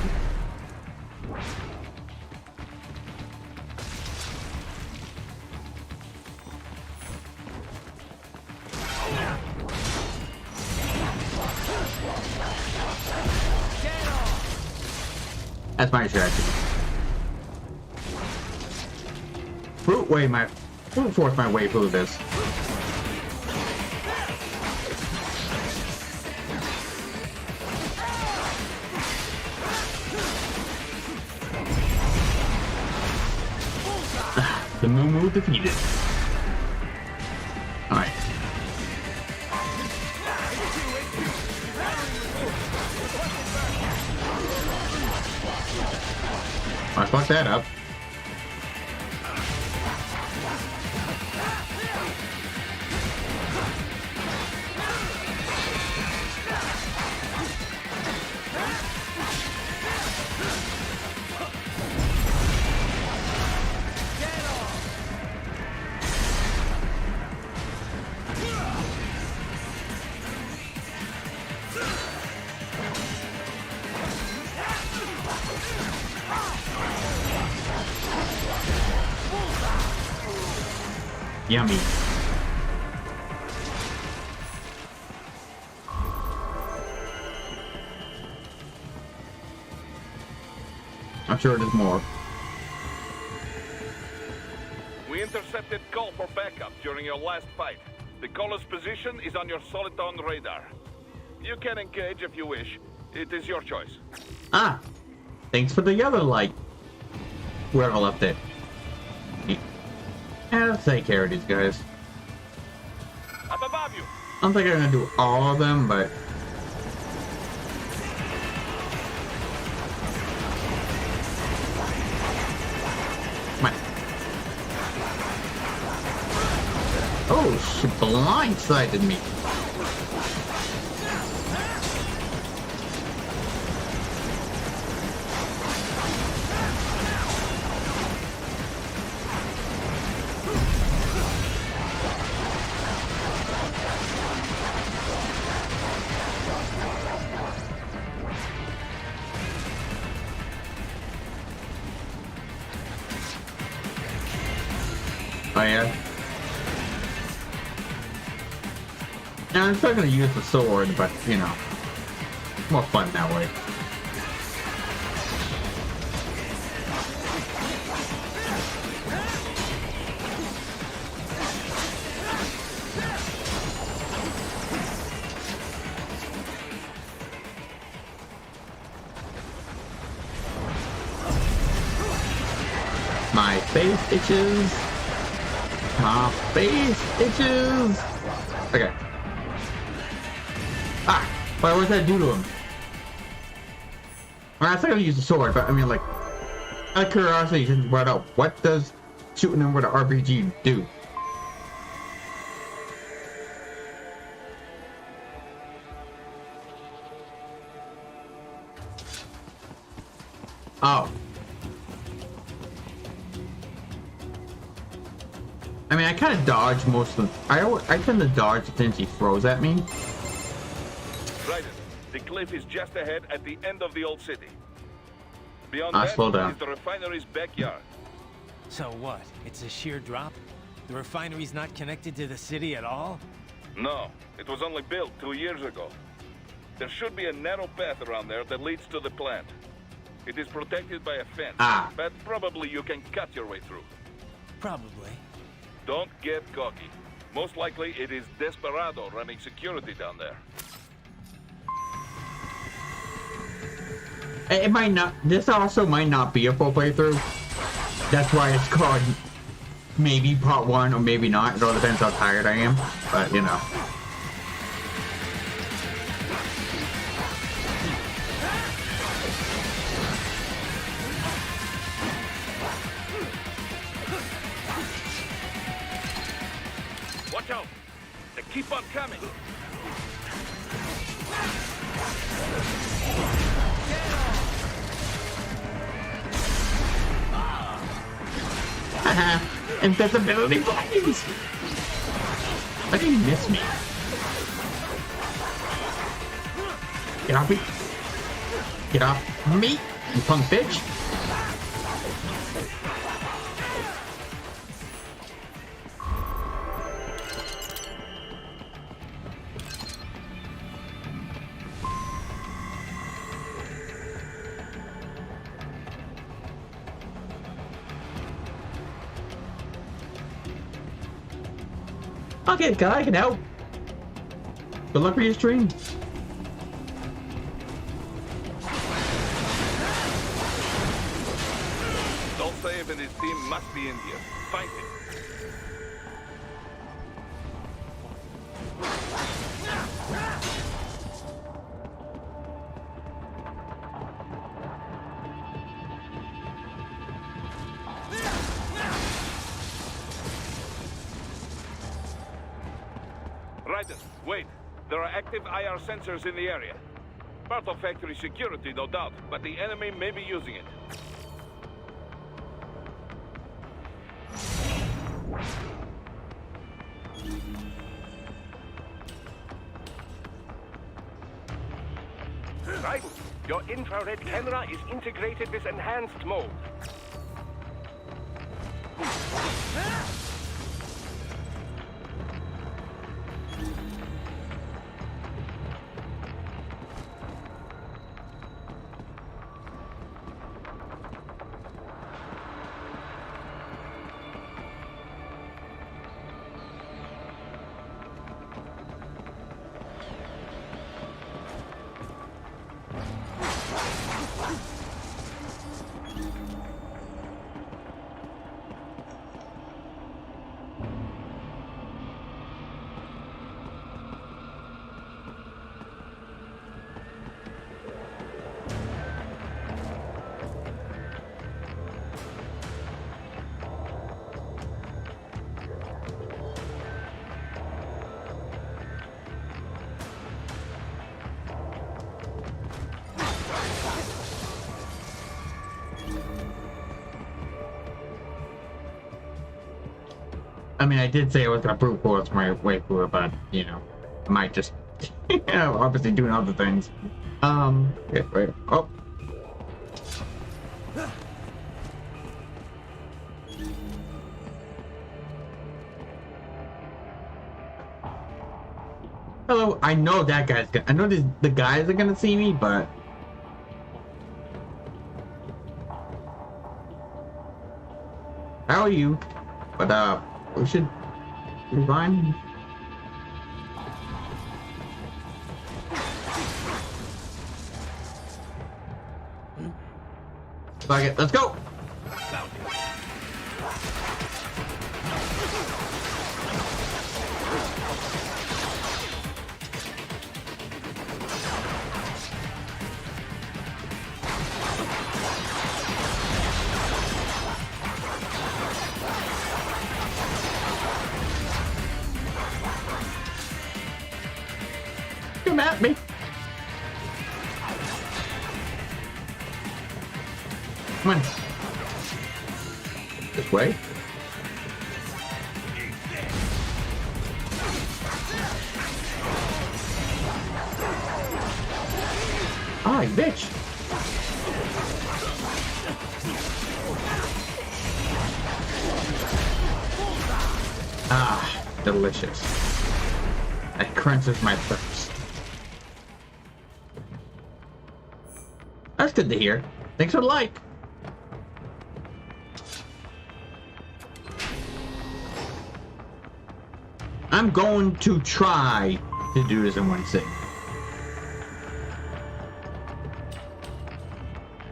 That's my strategy. Brute force my way through this. The Moo defeated. Alright. I fucked that up. Yummy. I'm sure there's more. We intercepted call for backup during your last fight. The caller's position is on your Soliton radar. You can engage if you wish. It is your choice. Ah! Thanks for the other light. Whoever left it. Yeah, let's take care of these guys. Up above you. I don't think I'm gonna do all of them, but come on. Oh, she blindsided me. Oh yeah. Now I'm still gonna use the sword, but you know, more fun that way. My face itches. My face itches. Okay. Ah! Why what does that do to him? Well, I'm still gonna use the sword, but I mean, like, out of curiosity, just brought up, what does shooting him with an RPG do? Oh. I mean, I kind of dodge most of them. I tend to dodge since he throws at me. Right. The cliff is just ahead at the end of the old city. Beyond slow down. is the refinery's backyard. So what? It's a sheer drop? The refinery's not connected to the city at all? No, it was only built 2 years ago. There should be a narrow path around there that leads to the plant. It is protected by a fence, but probably you can cut your way through. Probably. Don't get cocky. Most likely it is Desperado running security down there. It might not. This also might not be a full playthrough. That's why it's called maybe part 1 or maybe not. It all depends how tired I am. But you know. Watch out! They keep on coming! Invisibility blades! Like he missed me. Get off me. Get off me, you punk bitch. Okay, guy, I can help. Good luck for your stream. Dolsaev and his team must be in here. Find him. Raiden, wait. There are active IR sensors in the area. Part of factory security, no doubt, but the enemy may be using it. Right. Your infrared camera is integrated with enhanced mode. I mean, I did say I was gonna brute force my way through it, but you know, I might just, you know, obviously doing other things. Yeah, wait. Oh. Hello, I know that guy's gonna, I know the guys are gonna see me, but how are you? But we should be fine. Fuck it, let's go! Come at me. Come on. This way. Ah, you bitch. Ah, delicious. That crunches my thirst. That's good to hear. Thanks for the like. I'm going to try to do this in one sitting.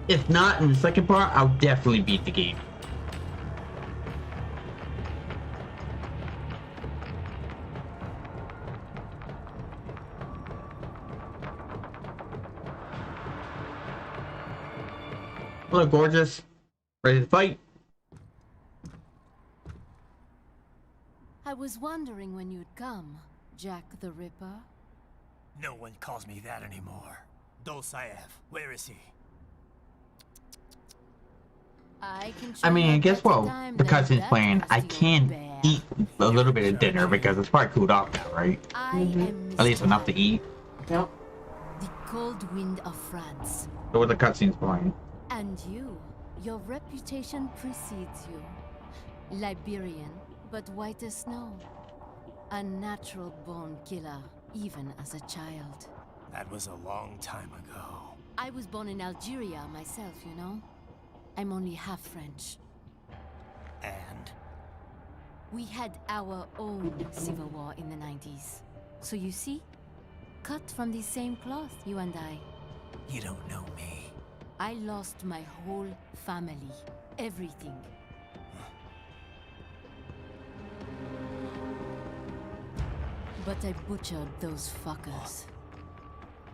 If not, in the second part, I'll definitely beat the game. Hello, gorgeous. Ready to fight? I was wondering when you'd come, Jack the Ripper. No one calls me that anymore. Dolsaev, where is he? I mean, guess what? The cutscene's playing. I can eat a little bit of dinner because it's probably cooled off now, right? At least enough to eat. Yep. The cold wind of France. So what the cutscene's playing. And you, your reputation precedes you. Liberian, but white as snow. A natural-born killer, even as a child. That was a long time ago. I was born in Algeria myself, you know? I'm only half French. And? We had our own civil war in the 90s. So you see? Cut from the same cloth, you and I. You don't know me. I lost my whole family. Everything. But I butchered those fuckers.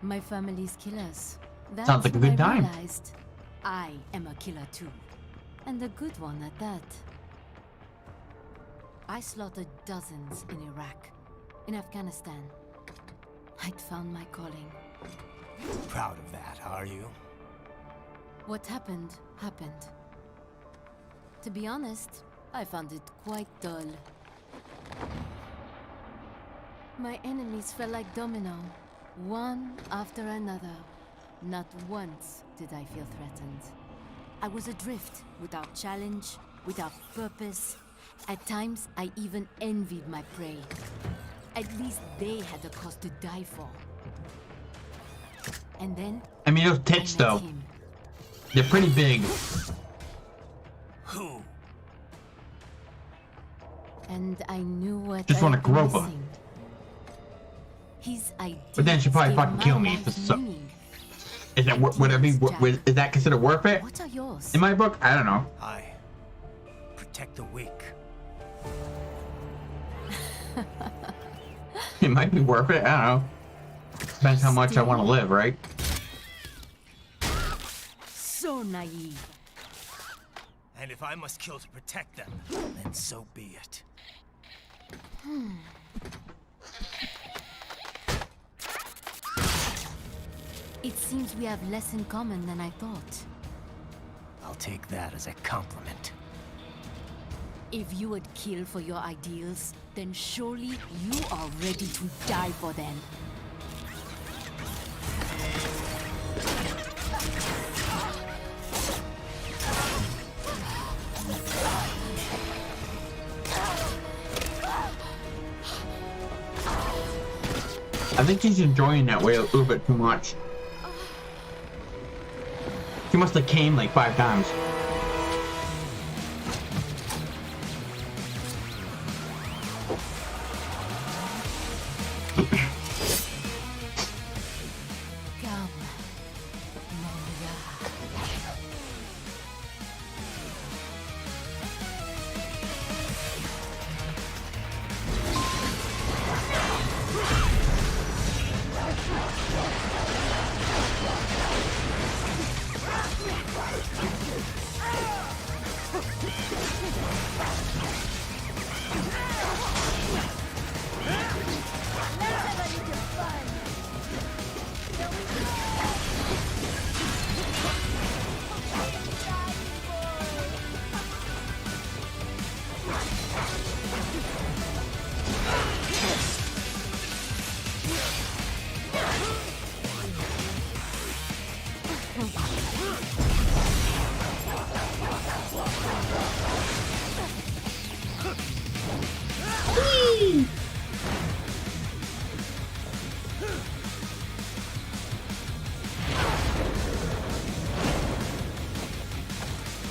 My family's killers. That's Sounds like a when good I time. realized I am a killer too. And a good one at that. I slaughtered dozens in Iraq, in Afghanistan. I'd found my calling. Proud of that, are you? What happened, happened. To be honest, I found it quite dull. My enemies fell like domino, one after another. Not once did I feel threatened. I was adrift, without challenge, without purpose. At times, I even envied my prey. At least they had a cause to die for. And then... I mean, those tits, though. him. They're pretty big. Who? And I knew what Just wanna I'd been grope her. missing. His idea But then she'd probably gave fucking my kill me. life So, meaning. is that would that be is that considered worth it? What are yours? In my book, I don't know. I protect the weak. It might be worth it. I don't know. Depends how much I want to live, right? So naive. And if I must kill to protect them, then so be it. It seems we have less in common than I thought. I'll take that as a compliment. If you would kill for your ideals, then surely you are ready to die for them. I think she's enjoying that way a little bit too much. She must have came like 5 times. Come, Moira.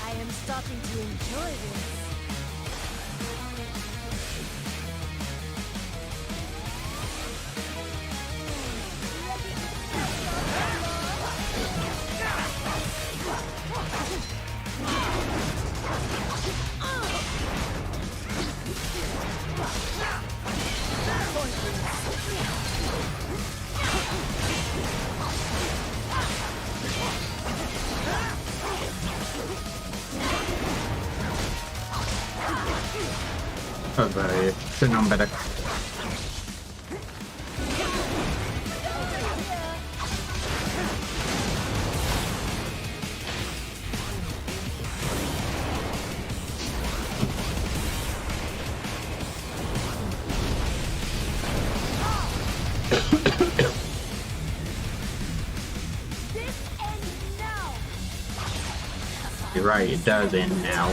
I am starting to enjoy this. Oh, buddy. Should know better. You're right, it does end now.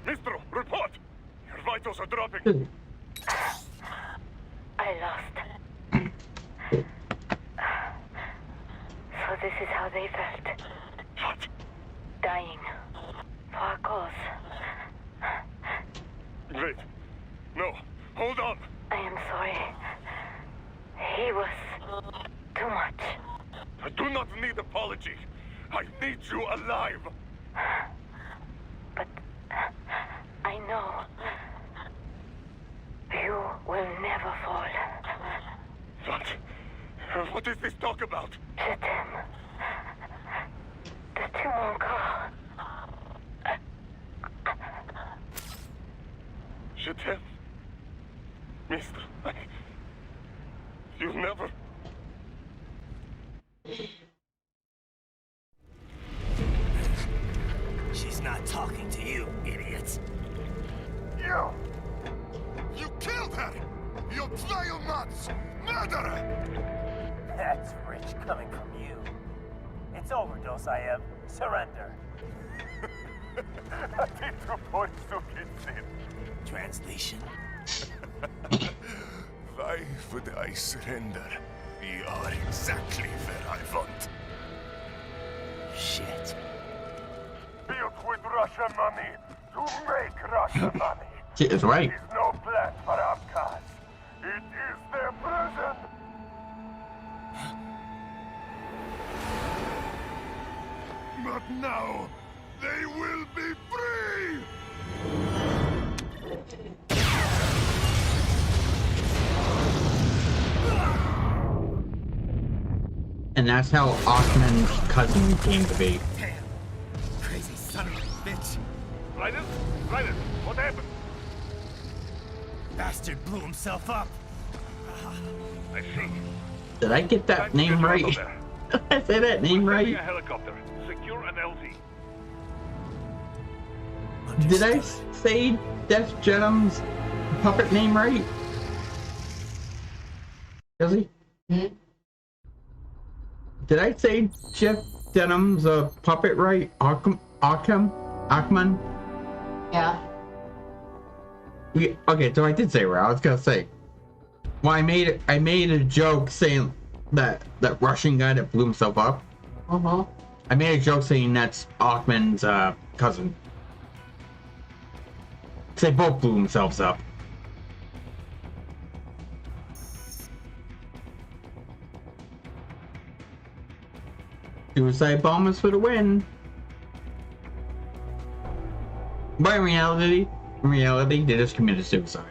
Mistro, report! Your vitals are dropping. I lost. So this is how they felt. What? Dying. For a cause. Wait. No. Hold on. I am sorry. He was too much. I do not need apology. I need you alive. But I know you will never fall. What? What is this talk about? Chetem. The Tumonka. Chetem? Mister, you never... She's not talking to you, idiot. You! You killed her! You vile nuts! Murderer! That's rich coming from you. It's overdose, I have. Surrender. Translation? Why would I surrender? We are exactly where I want. Shit. Built with Russian money to make Russian money. She is right. It is no plan for outcasts. It is their prison. But now, they will be free! And that's how Achman's cousin came to be. Damn. Crazy son of a bitch. Raiden? Raiden, what happened? Bastard blew himself up. I see. Did I get that name right? Did I say that name We're sending right? a helicopter. Secure an LZ. Did I say Death Jedham's puppet name right? Does he? Hmm? Did I say Jeff Denham's puppet right? Achman? Yeah. Okay, so I did say it right. I was gonna say. Well, I made a joke saying that Russian guy that blew himself up. Uh-huh. I made a joke saying that's Achman's cousin. 'Cause they both blew themselves up. Suicide bombers for the win. But in reality, they just committed suicide.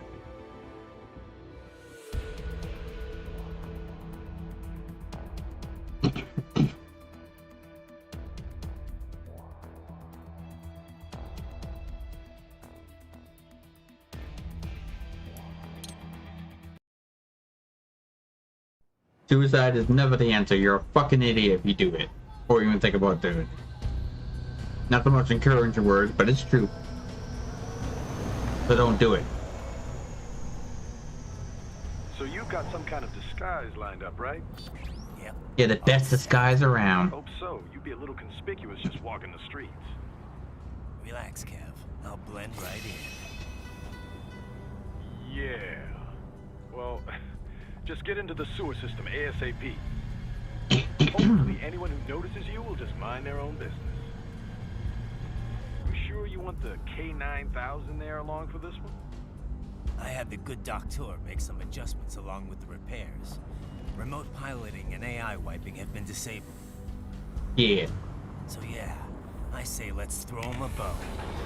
Suicide is never the answer. You're a fucking idiot if you do it. Or even think about doing it. Not the most encouraging words, but it's true. So don't do it. So you've got some kind of disguise lined up, right? Yep. Yeah, the best disguise around. Hope so. You'd be a little conspicuous just walking the streets. Relax, Kev. I'll blend right in. Yeah. Well, just get into the sewer system ASAP. Hopefully anyone who notices you will just mind their own business. You sure you want the K9000 there along for this one? I had the good doctor make some adjustments along with the repairs. Remote piloting and AI wiping have been disabled. Yeah. So yeah, I say let's throw him a bone.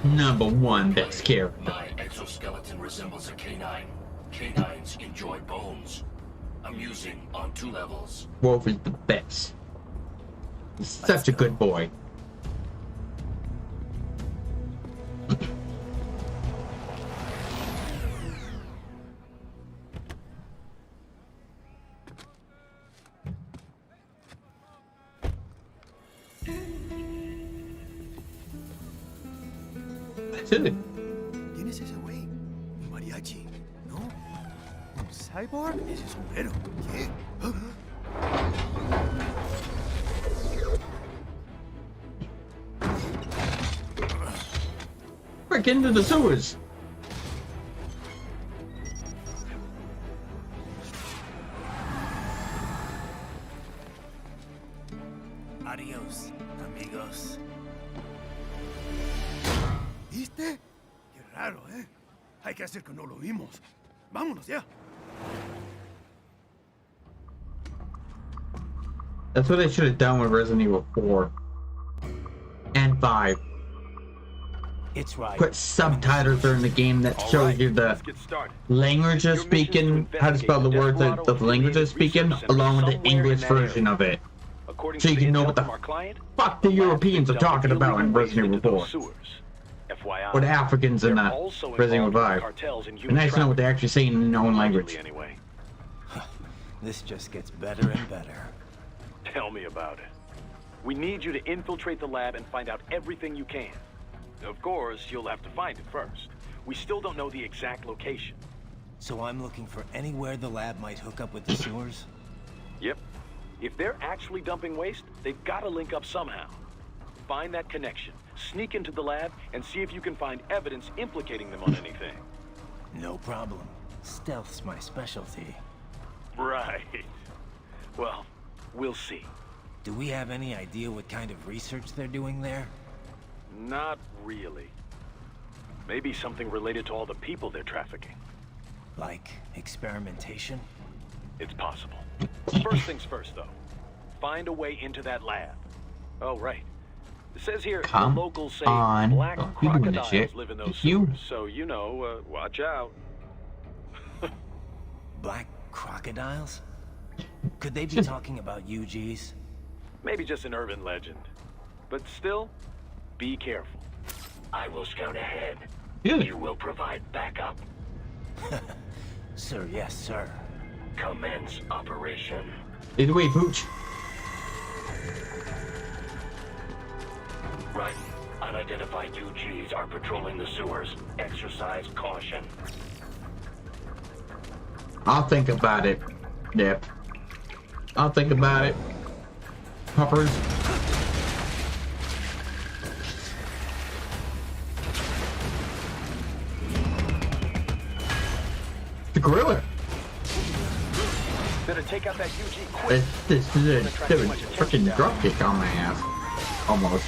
Number one best character. My exoskeleton resembles a canine. Canines enjoy bones. Amusing on 2 levels. Wolf is the best. He's such a good boy. That's it. ¿Quién es ese güey? ¿Un mariachi? ¿No? ¿Un cyborg? Ese sombrero. ¿Qué? Break into the sewers. Adios, amigos. ¿Viste? Qué raro, ¿eh? Hay que hacer que no lo vimos. Vámonos ya. That's what they should have done with Resident Evil 4 and 5. It's right. Put subtitles during the game that shows you the language they're speaking, how to spell the words that the language they're speaking, along with the English version of it. So you can know what the fuck the Europeans are talking about in Resident Evil 4. Or the Africans in Resident Evil 5. It's nice to know what they're actually saying in their own language. This just gets better and better. Tell me about it. We need you to infiltrate the lab and find out everything you can. Of course, you'll have to find it first. We still don't know the exact location. So I'm looking for anywhere the lab might hook up with the sewers? Yep. If they're actually dumping waste, they've got to link up somehow. Find that connection, sneak into the lab, and see if you can find evidence implicating them on anything. No problem. Stealth's my specialty. Right. Well, we'll see. Do we have any idea what kind of research they're doing there? Not really. Maybe something related to all the people they're trafficking. Like experimentation? It's possible. First things first, though. Find a way into that lab. Oh, right. It says here the locals say black crocodiles live in those sewers, so you know, watch out. Black crocodiles? Could they be talking about UGs? Maybe just an urban legend. But still, be careful. I will scout ahead. Really? You will provide backup. Sir, yes, sir. Commence operation. Either way, Pooch. Right. Unidentified UGs are patrolling the sewers. Exercise caution. I'll think about it. Yep. I'll think about it. Poppers. The gorilla. Better take out that UG quick. This is a freaking dropkick on my ass. Almost.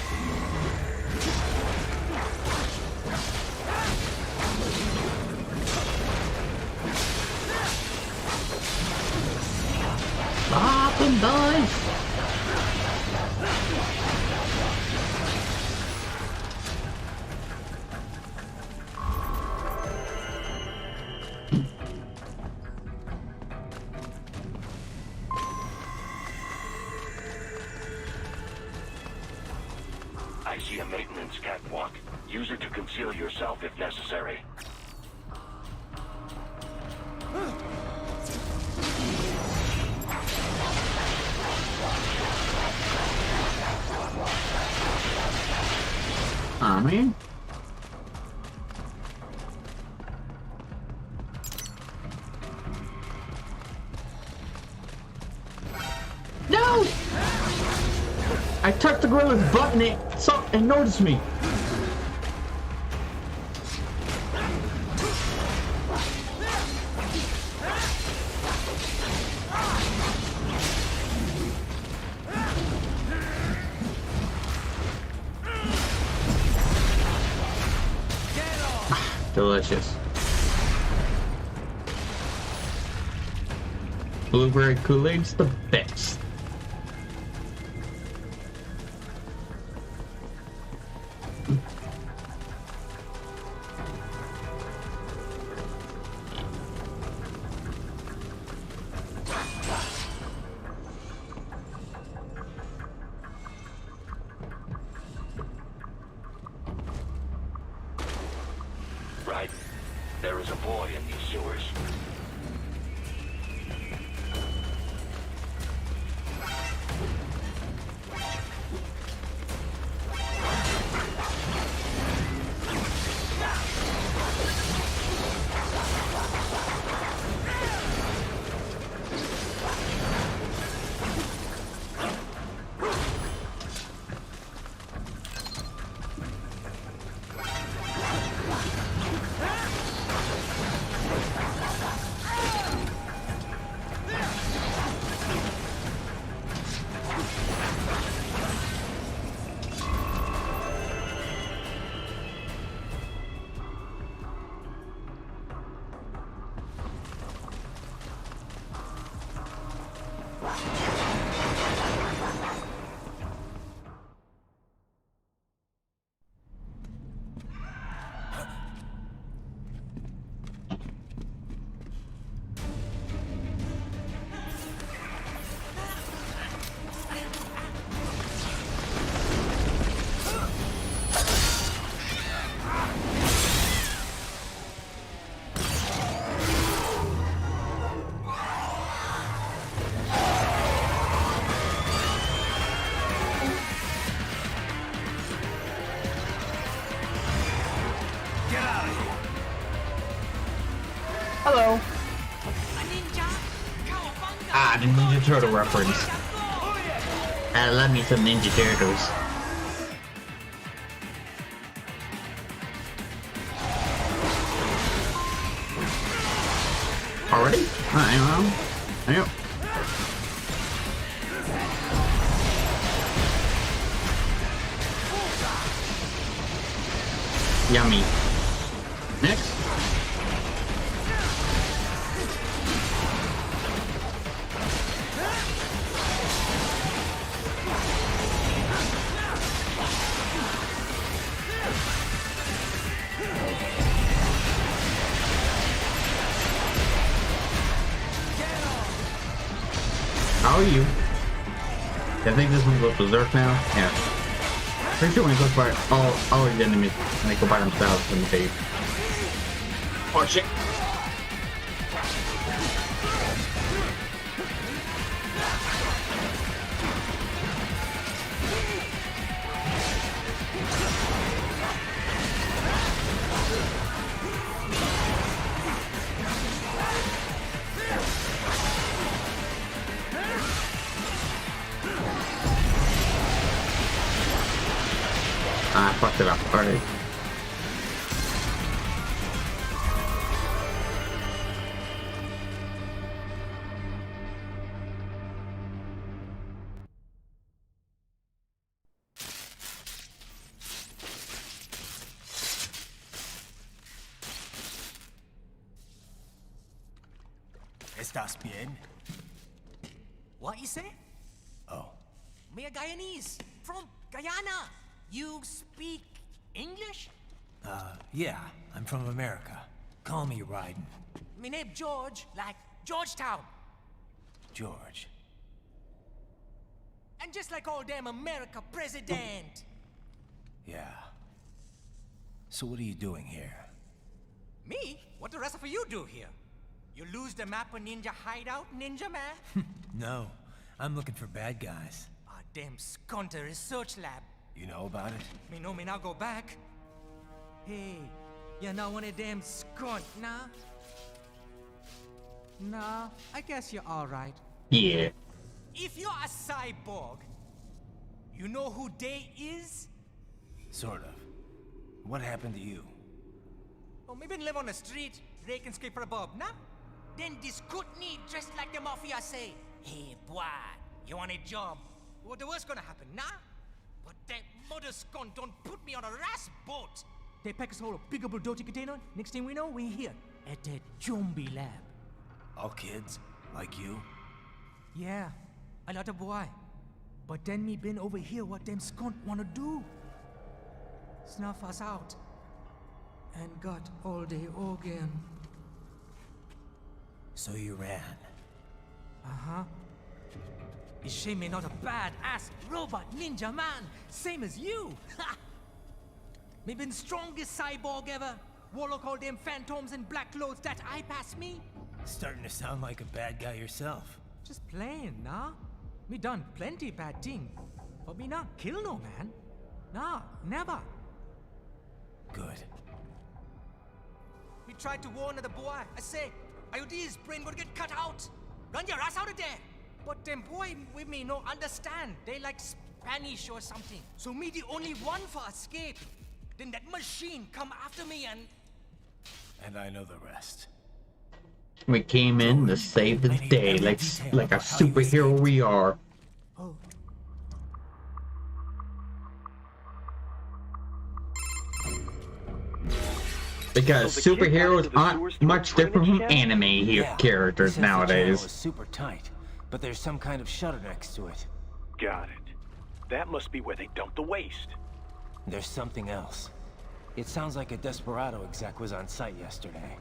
Stop and dive. I see a maintenance catwalk. Use it to conceal yourself if necessary. me. No! I touched the gorilla's butt and it saw and noticed me. Delicious. Blueberry Kool-Aid's the best. Right. There is a boy in these sewers. Hello. Ah, the Ninja Turtle reference. I love me some Ninja Turtles. Already? I don't know. Yummy. Next. How are you? I think this one goes berserk now. Yeah. Pretty sure when it goes by all the enemies and they go by themselves in the cave. Oh shit. I fucked it up already. ¿Estás bien? What you say? Oh. Me a Guyanese from Guyana. You speak English? Yeah, I'm from America. Call me Raiden. Me name George, like Georgetown. George. And just like all damn America president. Yeah. So what are you doing here? Me? What the rest of you do here? You lose the map of Ninja Hideout, Ninja Man? No, I'm looking for bad guys. Damn Skunter research lab. You know about it? Me know me now go back. Hey, you're not one of them skunt, nah? Nah, I guess you're alright. Yeah. If you're a cyborg, you know who they is? Sort of. What happened to you? Oh, maybe live on the street, rake and scrape for a bob, nah? Then this good need dressed like the mafia say, hey boy, you want a job? What the worst gonna happen, nah? But that mother skunt don't put me on a ras boat. They pack us all a big old dirty container. Next thing we know, we're here at that zombie lab. All kids? Like you? Yeah, a lot of boy. But then me been over here what them skunt wanna do. Snuff us out. And got all the organ. So you ran. Uh-huh. Is she me not a bad-ass robot ninja man, same as you? Ha! Me been strongest cyborg ever. Warlock all them phantoms in black clothes that eye pass me. Starting to sound like a bad guy yourself. Just playing, nah? Me done plenty bad thing. But me not kill no man. Nah, never. Good. Me tried to warn the boy. I say, IOD's brain gonna get cut out. Run your ass out of there. But them boy with me no understand. They like Spanish or something. So me the only one for escape. Then that machine come after me and... And I know the rest. We came in to save the day, like a superhero we are. Oh. Because superheroes aren't much different from anime characters nowadays. Was super tight, but there's some kind of shutter next to it. Got it. That must be where they dumped the waste. There's something else. It sounds like a Desperado exec was on site yesterday.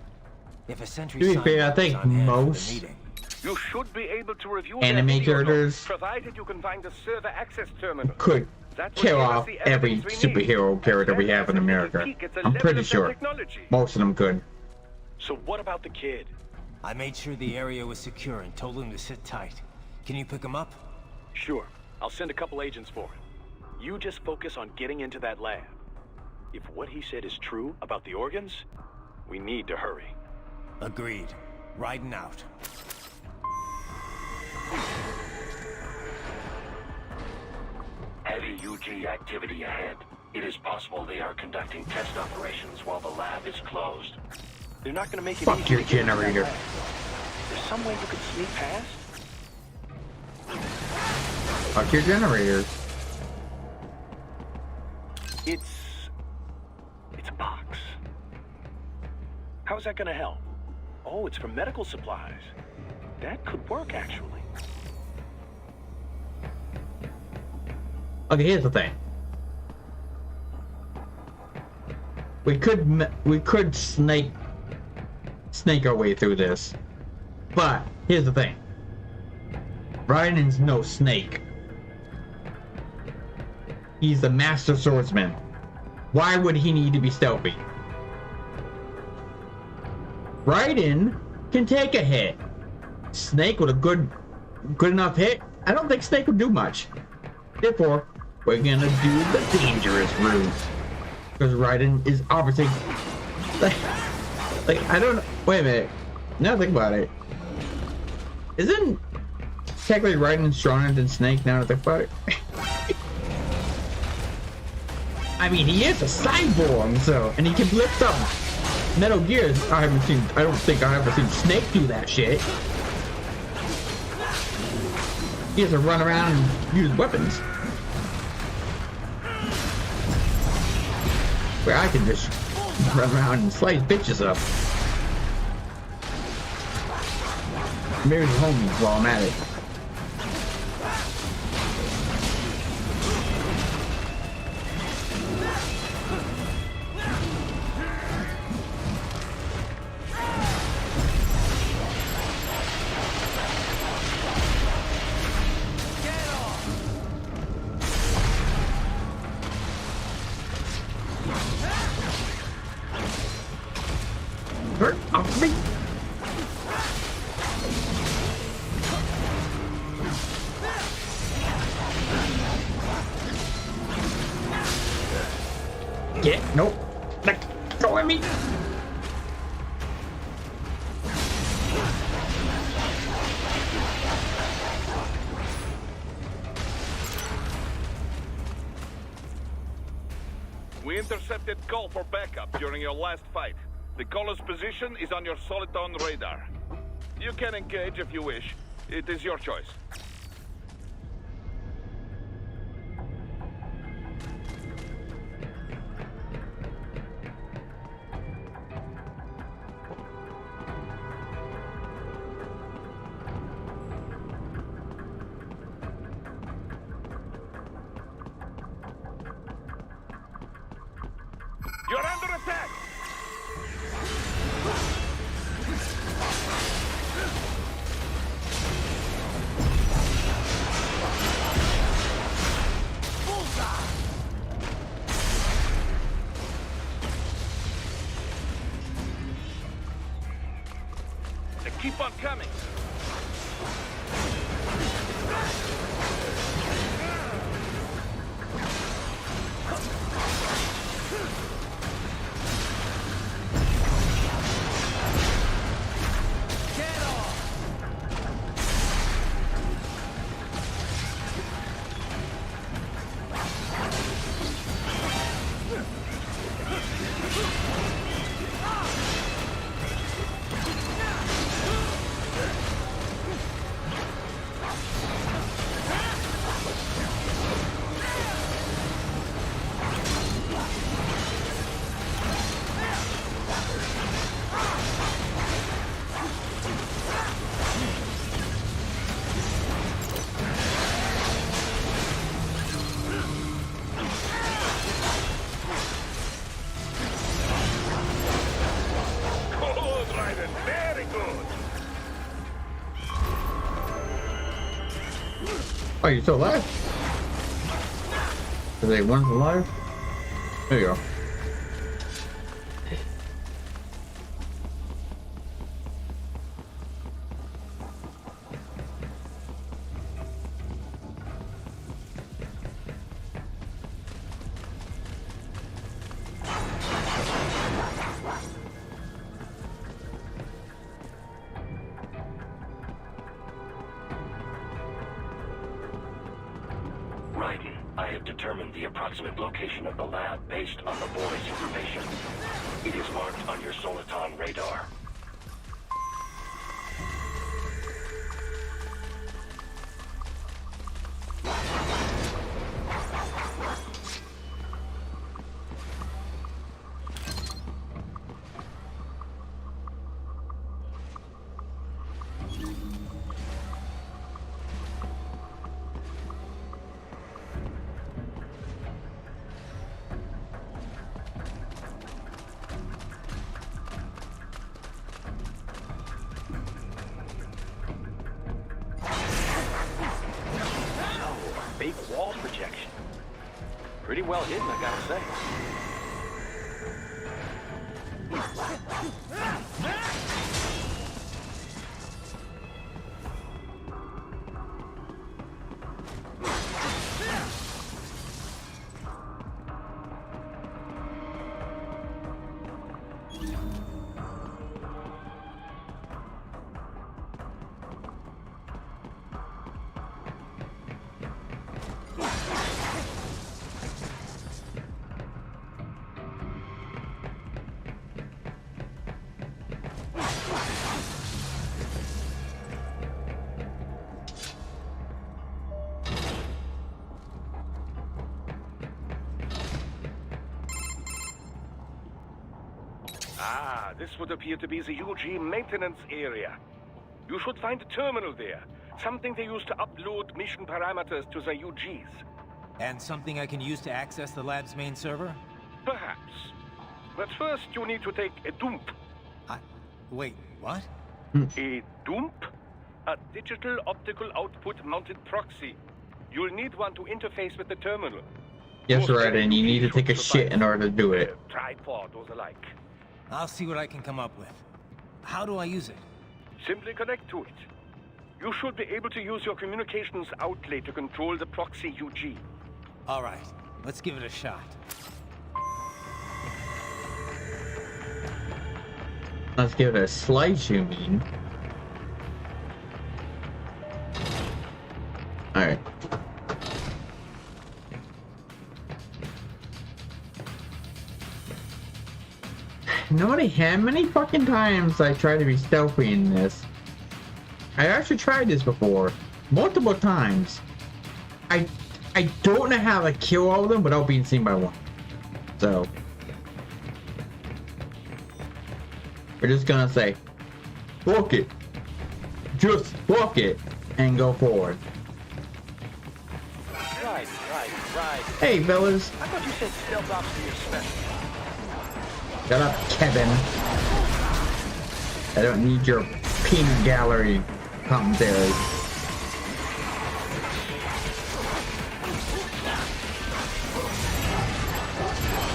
If a sentry To be fair, I think most you should be able to review anime characters provided you can find the server access terminal. could kill off every superhero character we have in America. I'm pretty sure most of them could. So what about the kid? I made sure the area was secure and told him to sit tight. Can you pick him up? Sure. I'll send a couple agents for him. You just focus on getting into that lab. If what he said is true about the organs, we need to hurry. Agreed. Riding out. Heavy UG activity ahead. It is possible they are conducting test operations while the lab is closed. They're not gonna make it Fuck easy your to get into that generator. lab. There's some way you could sneak past? Fuck your generators. It's a box. How's that gonna help? Oh, it's for medical supplies. That could work, actually. Okay, here's the thing. We could snake our way through this, but here's the thing. Raiden's no snake. He's the master swordsman. Why would he need to be stealthy? Raiden can take a hit. Snake with a good enough hit, I don't think Snake would do much. Therefore, we're gonna do the dangerous route. Because Raiden is obviously like I don't know. Wait a minute. Now think about it. Isn't technically Raiden stronger than Snake now that I think about it? I mean, he is a cyborg, so, and he can lift up Metal Gears. I don't think I've ever seen Snake do that shit. He has to run around and use weapons. Where I can just run around and slice bitches up. Maybe the homies while I'm at it. Hurt off me. Get nope. Go at me! We intercepted call for backup during your last fight. The caller's position is on your Soliton radar. You can engage if you wish. It is your choice. You're under attack! They keep on coming. Oh, you're still alive? Is they one's alive? There you go. I have determined the approximate location of the lab based on the boy's information. It is marked on your Soliton radar. Big wall projection. Pretty well hidden, I gotta say. Ah, this would appear to be the UG maintenance area. You should find a terminal there. Something they use to upload mission parameters to the UGs. And something I can use to access the lab's main server? Perhaps. But first you need to take a dump. Wait, what? A dump? A digital optical output mounted proxy. You'll need one to interface with the terminal. Yes, right, and you need to take a shit in order to do it. Tripod or the like. I'll see what I can come up with. How do I use it? Simply connect to it. You should be able to use your communications outlet to control the proxy UG. All right, let's give it a shot. Let's give it a slice, you mean? Alright. No matter how many fucking times I try to be stealthy in this, I actually tried this before, multiple times. I don't know how to kill all of them without being seen by one. So we're just gonna say, fuck it. Just fuck it and go forward. Right. Hey, fellas. I thought you said stealth ops were your specialty. Shut up, Kevin. I don't need your peanut gallery commentary.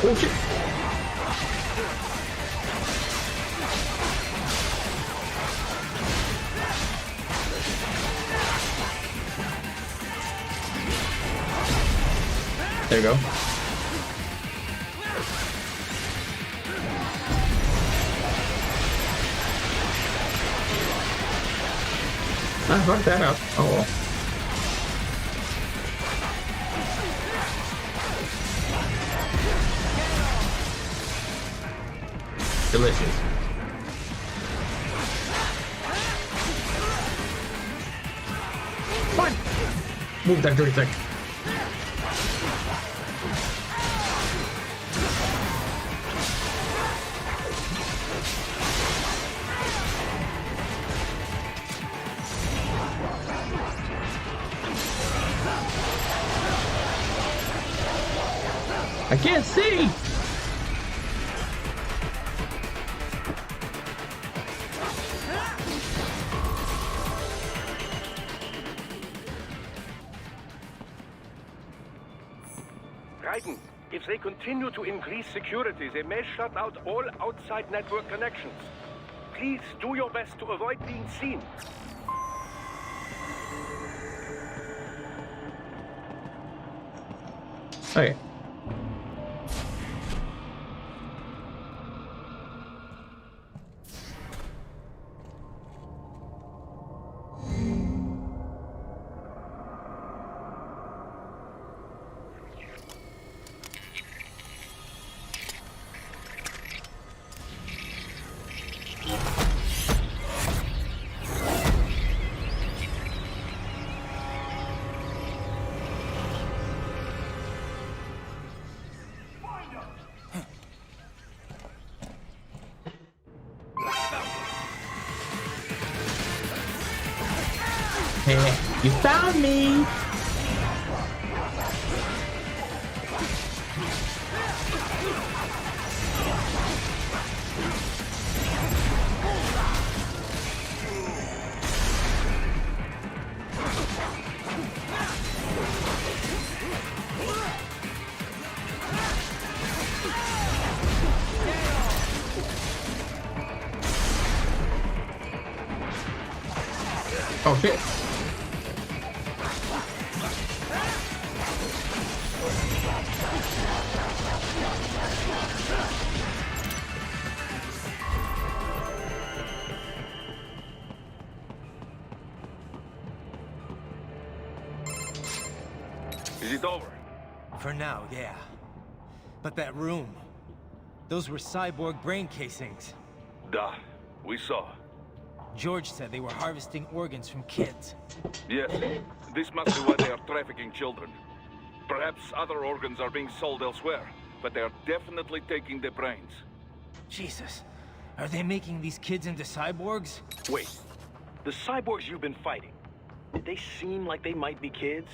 Oh shit! There you go. I fucked that up. Oh well. Delicious. What? Move that joystick. I can't see! Raiden, if they continue to increase security, they may shut out all outside network connections. Please do your best to avoid being seen. Okay. Hey, you found me! Oh shit. Is it over? For now, yeah. But that room, those were cyborg brain casings. Duh, we saw. George said they were harvesting organs from kids. Yes, this must be why they are trafficking children. Perhaps other organs are being sold elsewhere, but they are definitely taking the brains. Jesus, are they making these kids into cyborgs? Wait, the cyborgs you've been fighting, did they seem like they might be kids?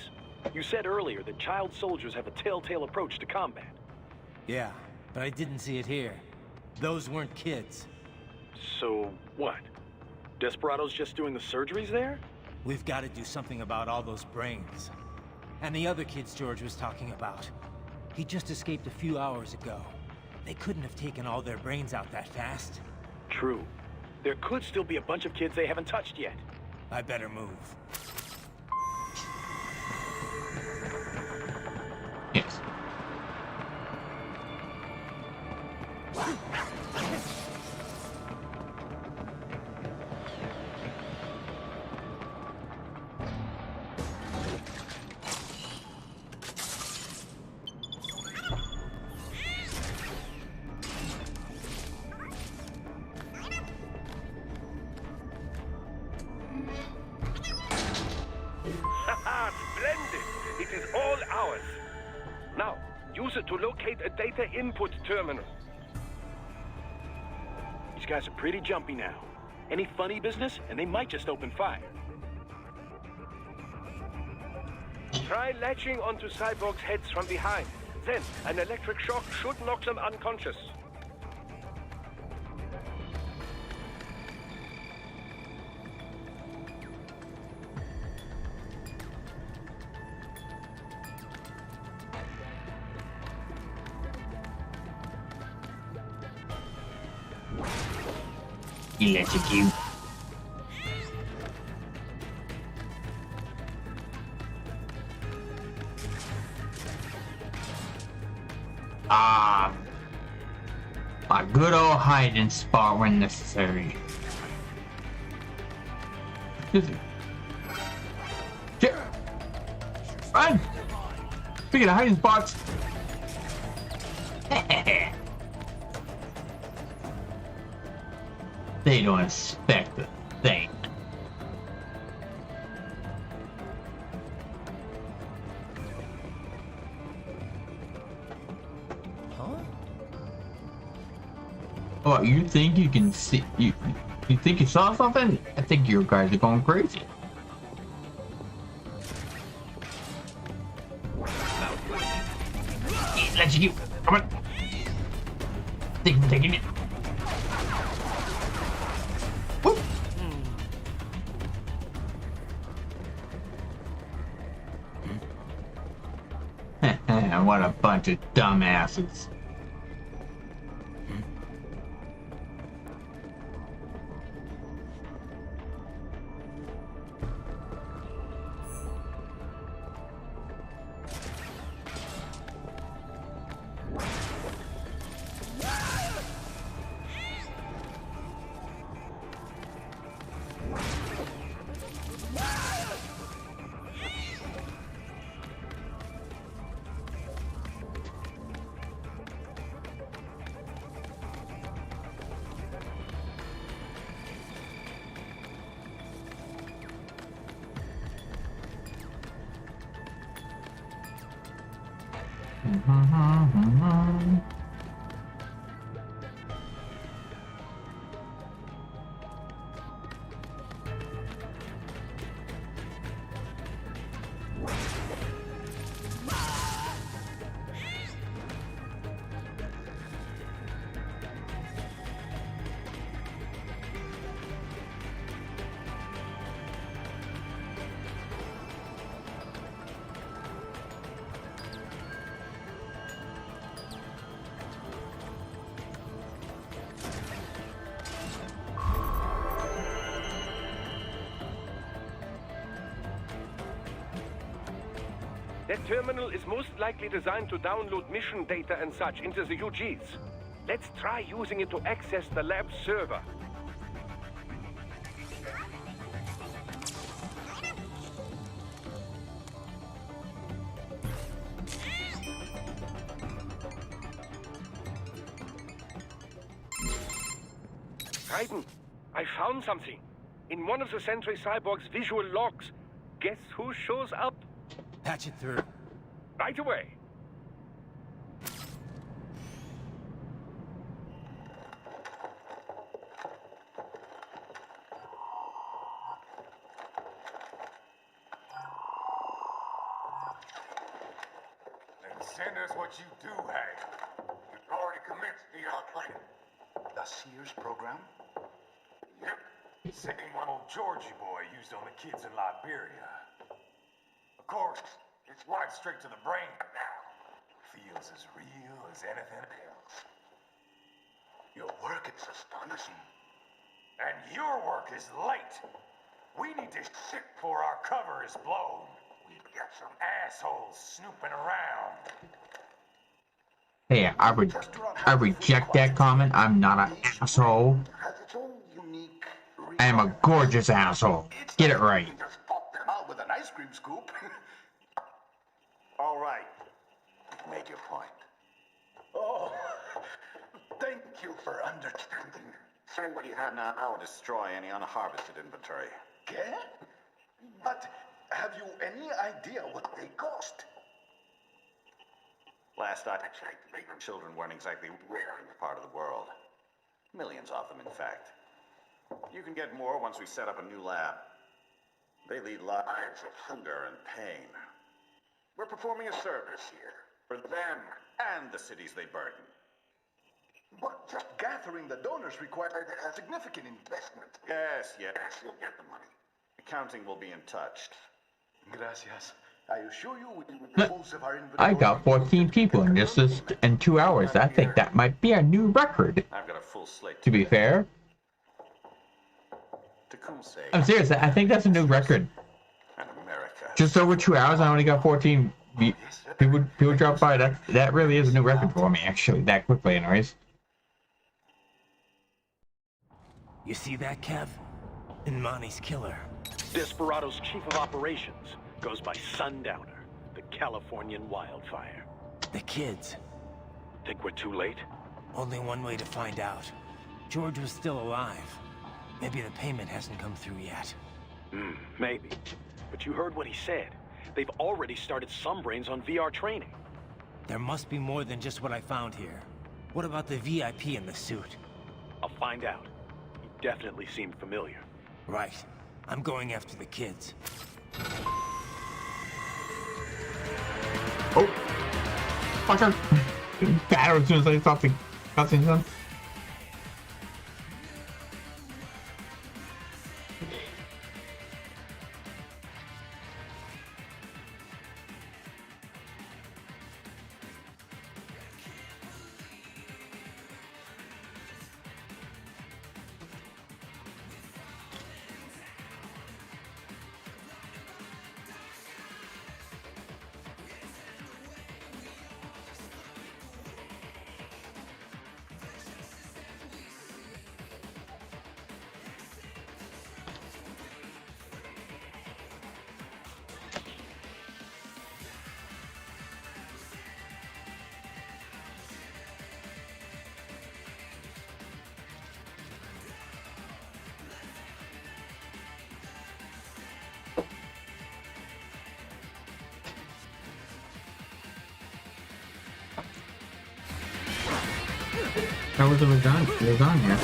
You said earlier that child soldiers have a telltale approach to combat. Yeah, but I didn't see it here. Those weren't kids. So, what? Desperados just doing the surgeries there? We've got to do something about all those brains. And the other kids George was talking about. He just escaped a few hours ago. They couldn't have taken all their brains out that fast. True. There could still be a bunch of kids they haven't touched yet. I better move. Yes. use it to locate a data input terminal. These guys are pretty jumpy now. Any funny business, and they might just open fire. Try latching onto cyborgs' heads from behind. Then, an electric shock should knock them unconscious. Electrocute. A good old hiding spot when necessary. Shit. Run! Speaking of hiding spots. They don't expect a thing. Oh, you think you can see? You think you saw something? I think you guys are going crazy. Let's you. Come on. Think I'm taking it. Whoop. What a bunch of dumbasses. That terminal is most likely designed to download mission data and such into the UGs. Let's try using it to access the lab server. Raiden, I found something. In one of the Sentry Cyborg's visual logs. Guess who shows up? Patch it through. Right away. Then send us what you do have. You've already commenced the outplaying. The Sears program? Yep. Same one old Georgie boy used on the kids in Liberia. Of course, it's right straight to the brain now. Feels as real as anything else. Your work is astonishing. And your work is late. We need to ship before our cover is blown. We've got some assholes snooping around. Hey, I reject that comment. I'm not an asshole. I am a gorgeous asshole. Get it right. Just pop them out with an ice cream scoop. All right. You've made your point. Oh, thank you for understanding. Send what you have now or destroy any unharvested inventory. ¿Qué? But have you any idea what they cost? Last I checked, children weren't exactly rare in the part of the world. Millions of them, in fact. You can get more once we set up a new lab. They lead lives of hunger and pain. We're performing a service here for them and the cities they burden. But just gathering the donors required a significant investment. Yes, you'll get the money. Accounting will be in touch. Gracias. I assure you we will dispose of our inventory. I got 14 people in just in 2 hours. I think that might be a new record. I've got a full slate. To be fair. I'm serious. I think that's a new record. Just over 2 hours, I only got 14 people drop by. That really is a new record for me, actually. That quickly, anyways. You see that, Kev? Inmani's killer. Desperado's chief of operations goes by Sundowner, the Californian wildfire. The kids. Think we're too late? Only one way to find out. George was still alive. Maybe the payment hasn't come through yet. Maybe. But you heard what he said. They've already started some brains on VR training. There must be more than just what I found here. What about the VIP in the suit? I'll find out. He definitely seemed familiar. Right. I'm going after the kids. Oh! Watch out! Battle as soon as I stop the cutscenes done. How was the lasagna?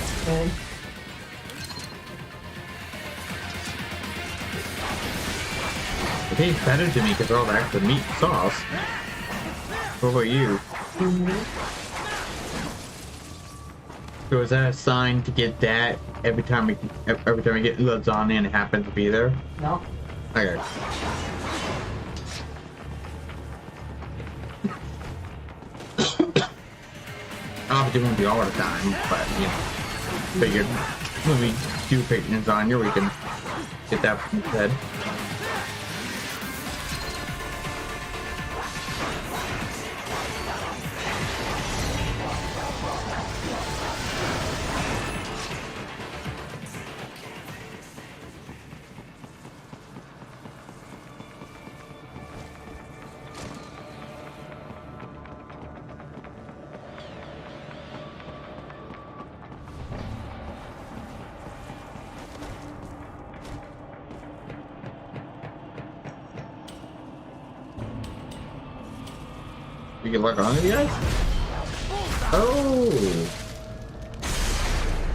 It tastes better to me because of all the extra meat and sauce. What about you? So is that a sign to get that every time we get lasagna and it happens to be there? No. Okay. Obviously it won't be all the time, but you know, figured when we do pick lasagna, we can get that instead. You can look on it, guys? Oh!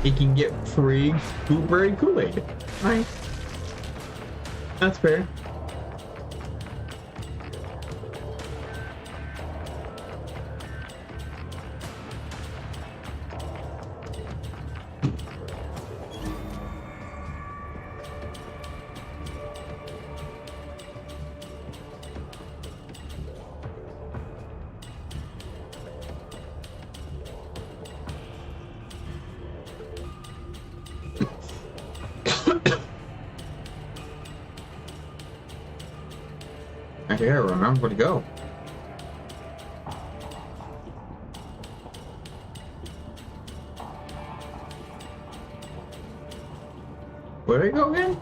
He can get free blueberry Kool-Aid. Nice. That's fair. I gotta remember where to go. Where do I go again?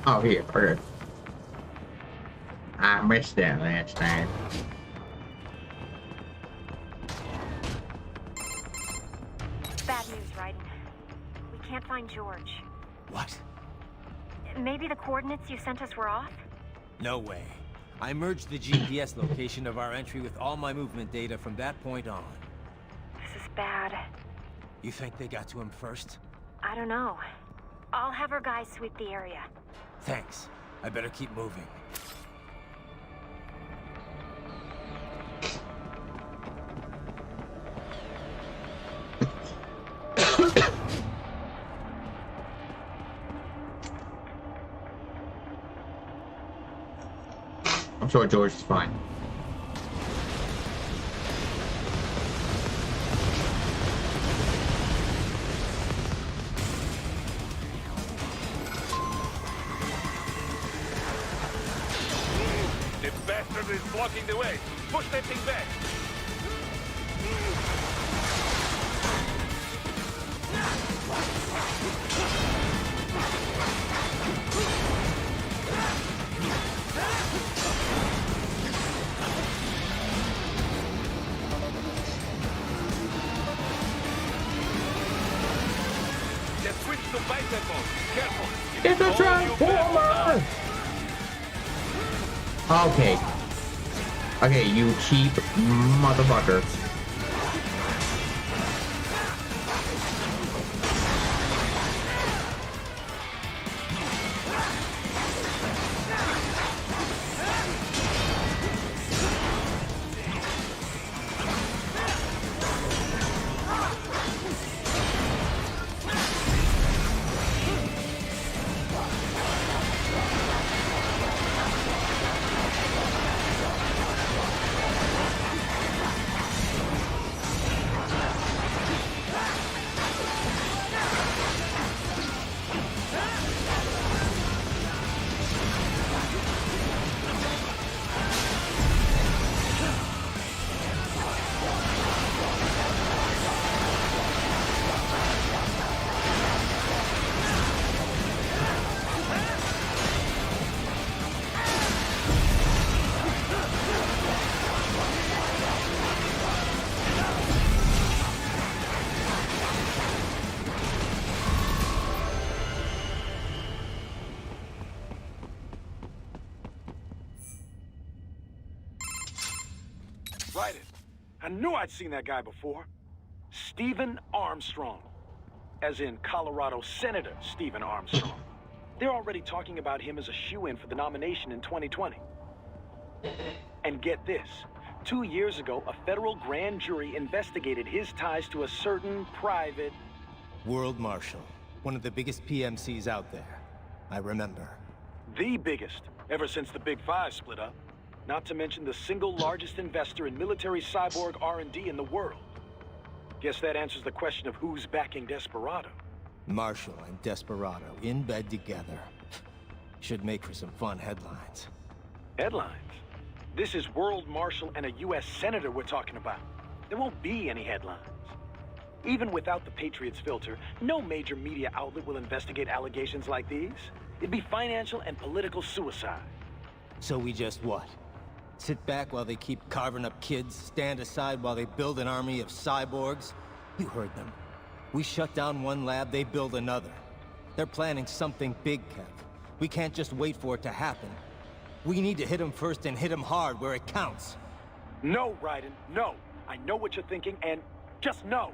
Oh, here. Okay. I missed that last time. Bad news, Raiden. We can't find George. What? Maybe the coordinates you sent us were off? No way. I merged the GPS location of our entry with all my movement data from that point on. This is bad. You think they got to him first? I don't know. I'll have our guys sweep the area. Thanks. I better keep moving. I'm sure George is fine. The bastard is blocking the way. Push that thing back. Just switch to bicep mode. Careful. It's a transformer! Okay. Okay, you cheap motherfucker. Right it. I knew I'd seen that guy before. Stephen Armstrong. As in Colorado Senator Stephen Armstrong. They're already talking about him as a shoo-in for the nomination in 2020. And get this. 2 years ago, a federal grand jury investigated his ties to a certain private... World Marshal. One of the biggest PMCs out there. I remember. The biggest, ever since the Big Five split up. Not to mention the single largest investor in military cyborg R&D in the world. Guess that answers the question of who's backing Desperado. Marshall and Desperado in bed together. Should make for some fun headlines. Headlines? This is World Marshal and a U.S. Senator we're talking about. There won't be any headlines. Even without the Patriots filter, no major media outlet will investigate allegations like these. It'd be financial and political suicide. So we just what? Sit back while they keep carving up kids, stand aside while they build an army of cyborgs? You heard them. We shut down one lab, they build another. They're planning something big, Kev. We can't just wait for it to happen. We need to hit them first and hit them hard where it counts. No, Raiden, no. I know what you're thinking, and just no.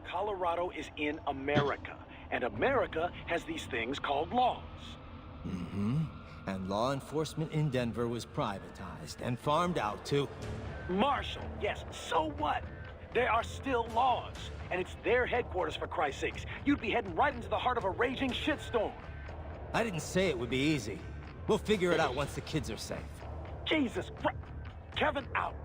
Colorado is in America, and America has these things called laws. Mm-hmm. And law enforcement in Denver was privatized and farmed out to... Marshall, yes, so what? There are still laws, and it's their headquarters, for Christ's sakes. You'd be heading right into the heart of a raging shitstorm. I didn't say it would be easy. We'll figure it out once the kids are safe. Jesus Christ. Kevin, out.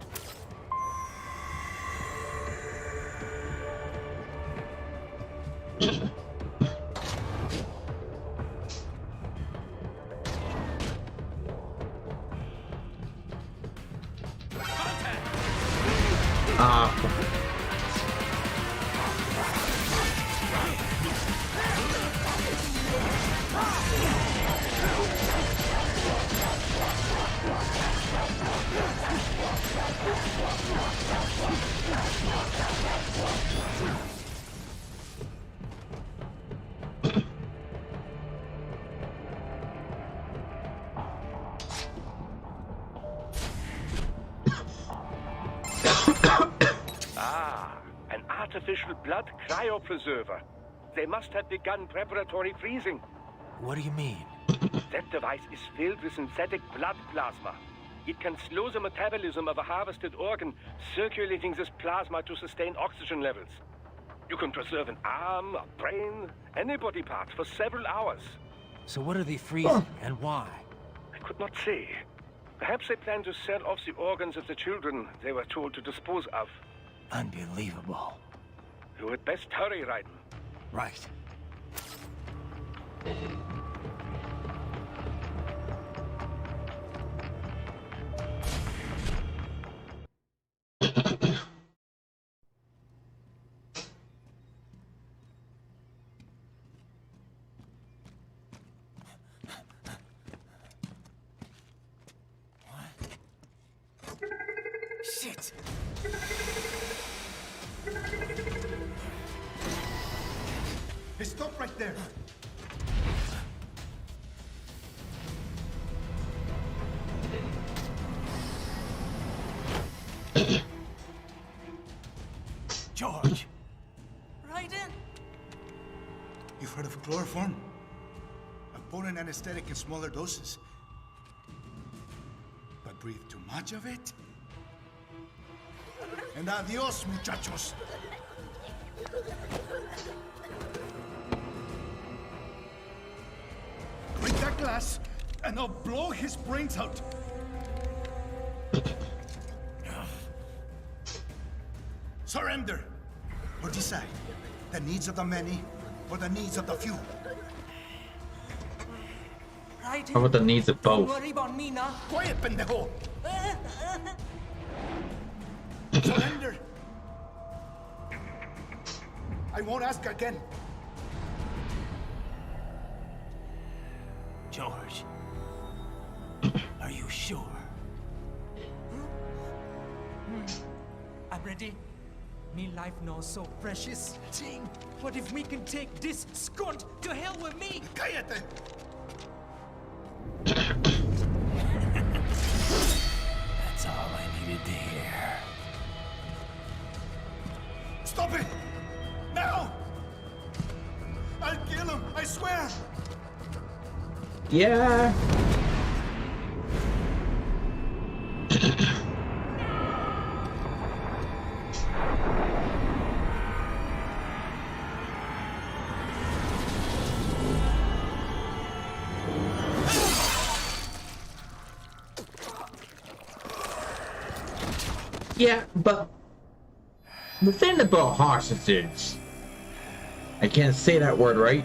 artificial blood cryopreserver. They must have begun preparatory freezing. What do you mean? That device is filled with synthetic blood plasma. It can slow the metabolism of a harvested organ, circulating this plasma to sustain oxygen levels. You can preserve an arm, a brain, any body part for several hours. So what are they freezing, and why? I could not say. Perhaps they plan to sell off the organs of the children they were told to dispose of. Unbelievable. You had best hurry, Raiden. Right. Shit! Hey, stop right there! George! Raiden! You've heard of chloroform? A potent anesthetic in smaller doses. But breathe too much of it? And adios, muchachos! Break that glass, and I'll blow his brains out! Surrender! Or decide, the needs of the many, or the needs of the few. Raiden! How about the needs of Don't both? worry about me now. Quiet, pendejo! Surrender! I won't ask again. George, are you sure? I'm ready. Me life now so precious. Ting, what if we can take this skunt to hell with me? Cállate! That's all I needed to hear. Stop it! Now! I'll kill him, I swear! Yeah. Yeah, but the thing about hostages, I can't say that word right,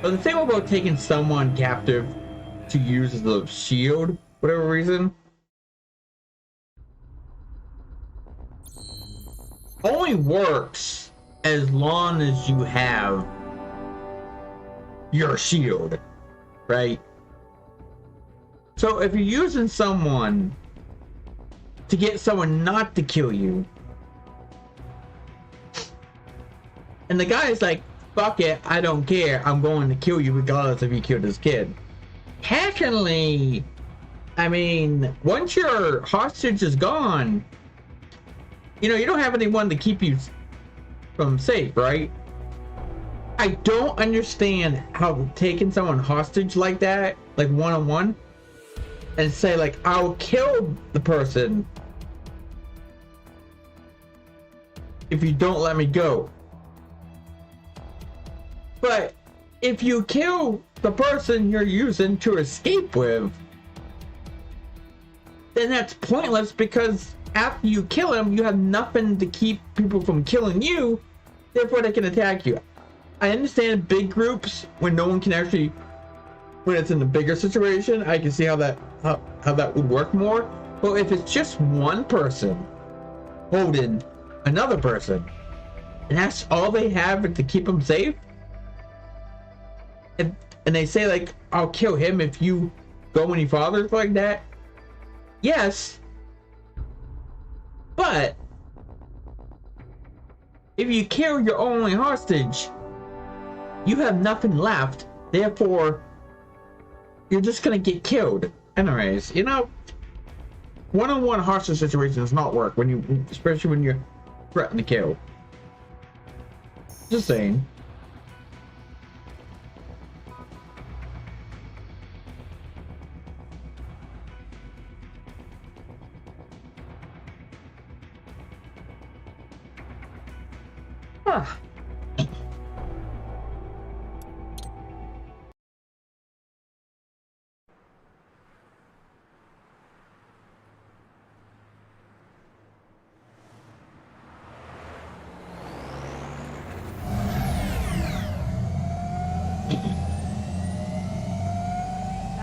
but the thing about taking someone captive to use as a shield, whatever reason, only works as long as you have your shield, right? So if you're using someone to get someone not to kill you, and the guy's like, fuck it, I don't care, I'm going to kill you regardless if you killed this kid. Technically, I mean, once your hostage is gone, you know, you don't have anyone to keep you from safe, right? I don't understand how taking someone hostage like that, like one-on-one, and say like, I'll kill the person if you don't let me go. But if you kill the person you're using to escape with, then that's pointless, because after you kill him, you have nothing to keep people from killing you, therefore they can attack you. I understand big groups when no one can actually, when it's in a bigger situation, I can see how that would work more. But if it's just one person holding another person, and that's all they have to keep them safe, and they say like, I'll kill him if you go any farther like that. Yes, but if you kill your only hostage, you have nothing left, therefore you're just gonna get killed. Anyways, you know, one-on-one hostage situation does not work when you, especially when you're threatened to kill. Just saying. Huh.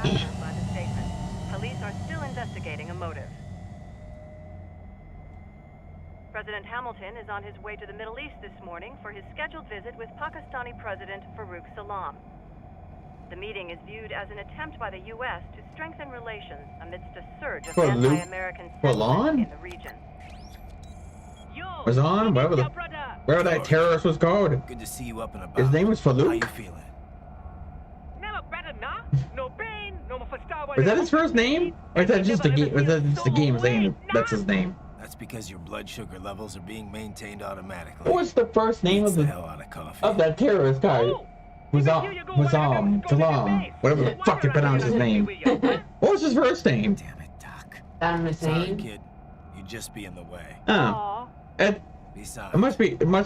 By the statement, police are still investigating a motive. President Hamilton is on his way to the Middle East this morning for his scheduled visit with Pakistani President Farouk Salam. The meeting is viewed as an attempt by the U.S. to strengthen relations amidst a surge of anti-American sentiment in the region. Was on whatever that terrorist was called. Good to see you up and about. His name was Farouk. How you feeling? Was that his first name? Or is that just the game? Was that just the game's name? That's his name. That's because your blood sugar levels are being maintained automatically. What was the first name of that terrorist guy? Salam, whatever the fuck you pronounce his name. What was his first name? Damn it, Doc. Sorry, kid. You'd just be in the way. Oh. It must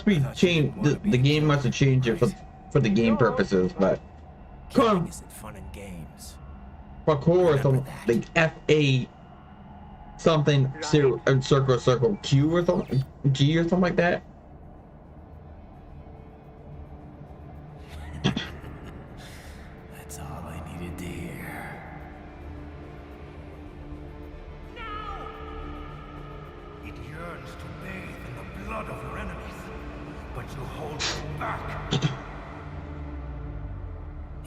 be changed. The game must have changed it for the game purposes, but Killing isn't fun and games. Parkour or something like FA something circle Q or something G or something like that. That's all I needed to hear. It yearns to bathe in the blood of your enemies, but you hold it back.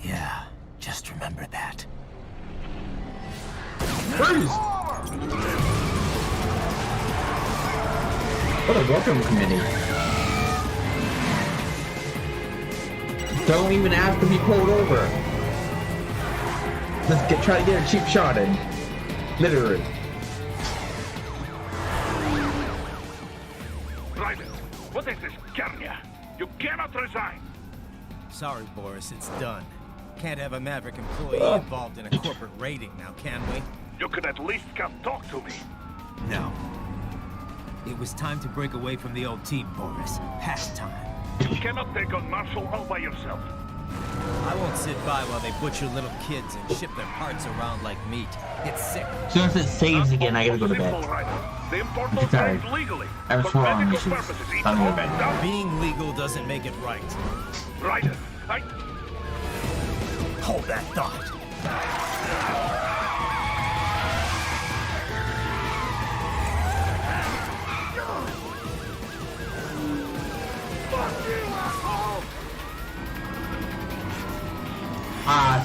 Yeah, just remember that. Freeze! What a welcome committee. Don't even ask to be pulled over. Let's try to get a cheap shot in. Literally. Private, what is this Garnia? You cannot resign. Sorry, Boris, it's done. Can't have a Maverick employee involved in a corporate raiding now, can we? You could at least come talk to me. No. It was time to break away from the old team, Boris. Past time. You cannot take on Marshall all by yourself. I won't sit by while they butcher little kids and ship their parts around like meat. It's sick. As soon as it saves again, I gotta go to bed. The import I'm tired. legally. I have swearing issues. I'm going to bed. Being legal doesn't make it right. Ryder, Hold that thought.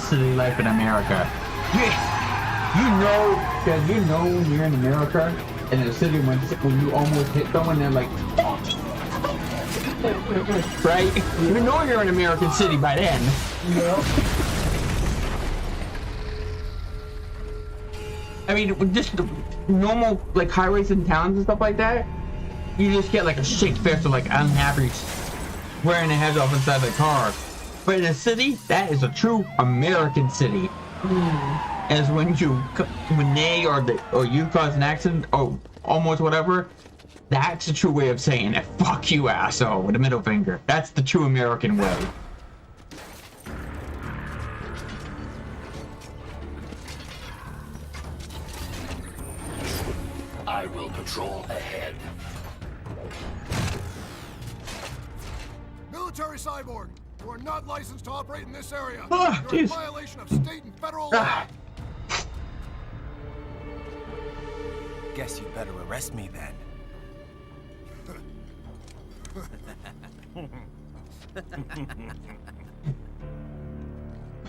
City life in America. You know when you're in America and in a city when you almost hit someone, they're like, right? You know you're in an American city by then. Yep. I mean, just the normal like highways and towns and stuff like that, you just get like a shake fist or like unhappy wearing their heads off inside the car. But in a city, that is a true American city. As when they or you cause an accident or almost whatever, that's the true way of saying it. Fuck you, asshole, with a middle finger. That's the true American way. I will patrol ahead. Military cyborg, you are not licensed to operate in this area. Ah, You're in violation of state and federal law. Guess you better arrest me then.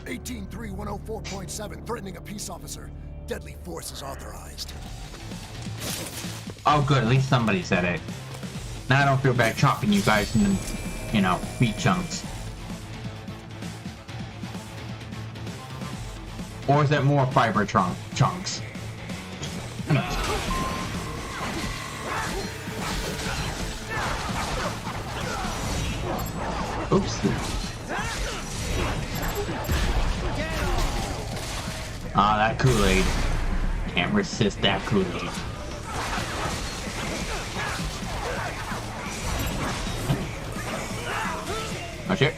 183-104.7, threatening a peace officer. Deadly force is authorized. Oh, good. At least somebody said it. Now I don't feel bad chopping you guys into, meat chunks. Or is that more fiber chunks? Oops. Ah, that Kool-Aid. Can't resist that Kool-Aid. Oh shit.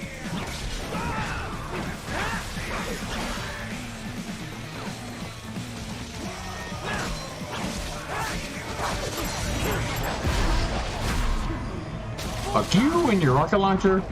Fuck you and your rocket launcher.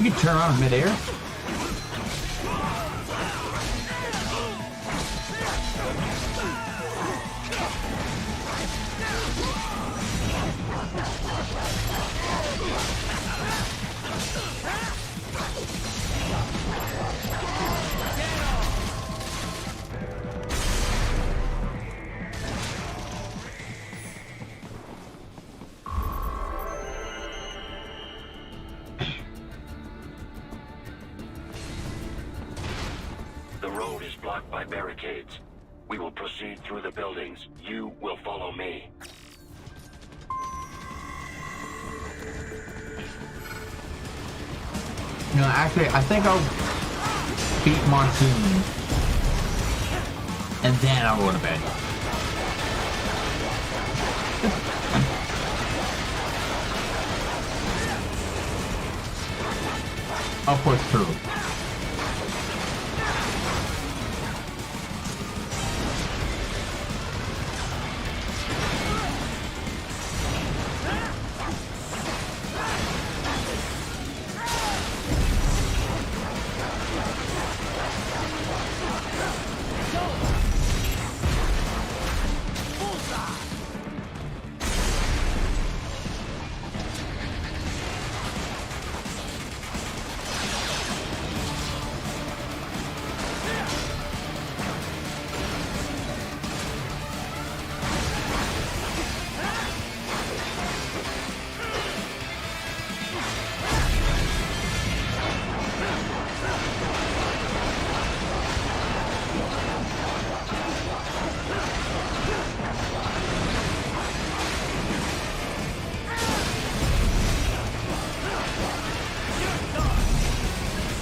You can turn around in midair. The road is blocked by barricades. We will proceed through the buildings. You will follow me. No, actually, I think I'll beat Monsoon. And then I'll go to bed. Of course, true.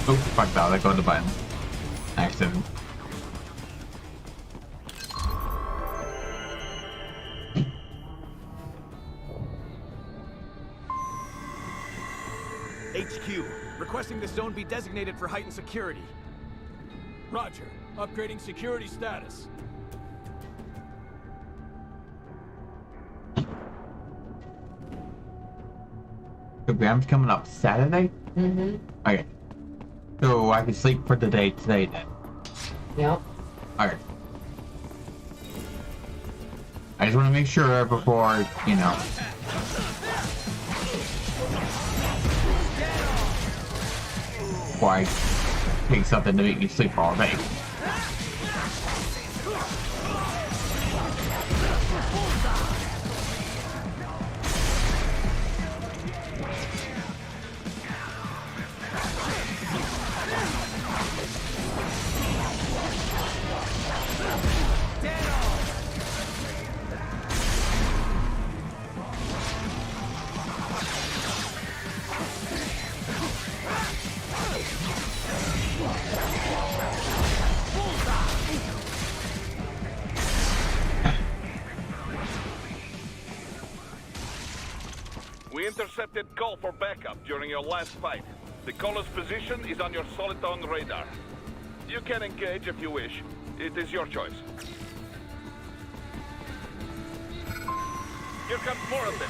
Oh, fuck that, I got the button. Accident. HQ, requesting the zone be designated for heightened security. Roger. Upgrading security status. Program's coming up Saturday? Mm-hmm. Okay. So I can sleep for the day today then. Yep. Alright. I just want to make sure before, you know. Before I take something to make me sleep all day. We intercepted call for backup during your last fight. The caller's position is on your Soliton radar. You can engage if you wish. It is your choice. Here comes more of them.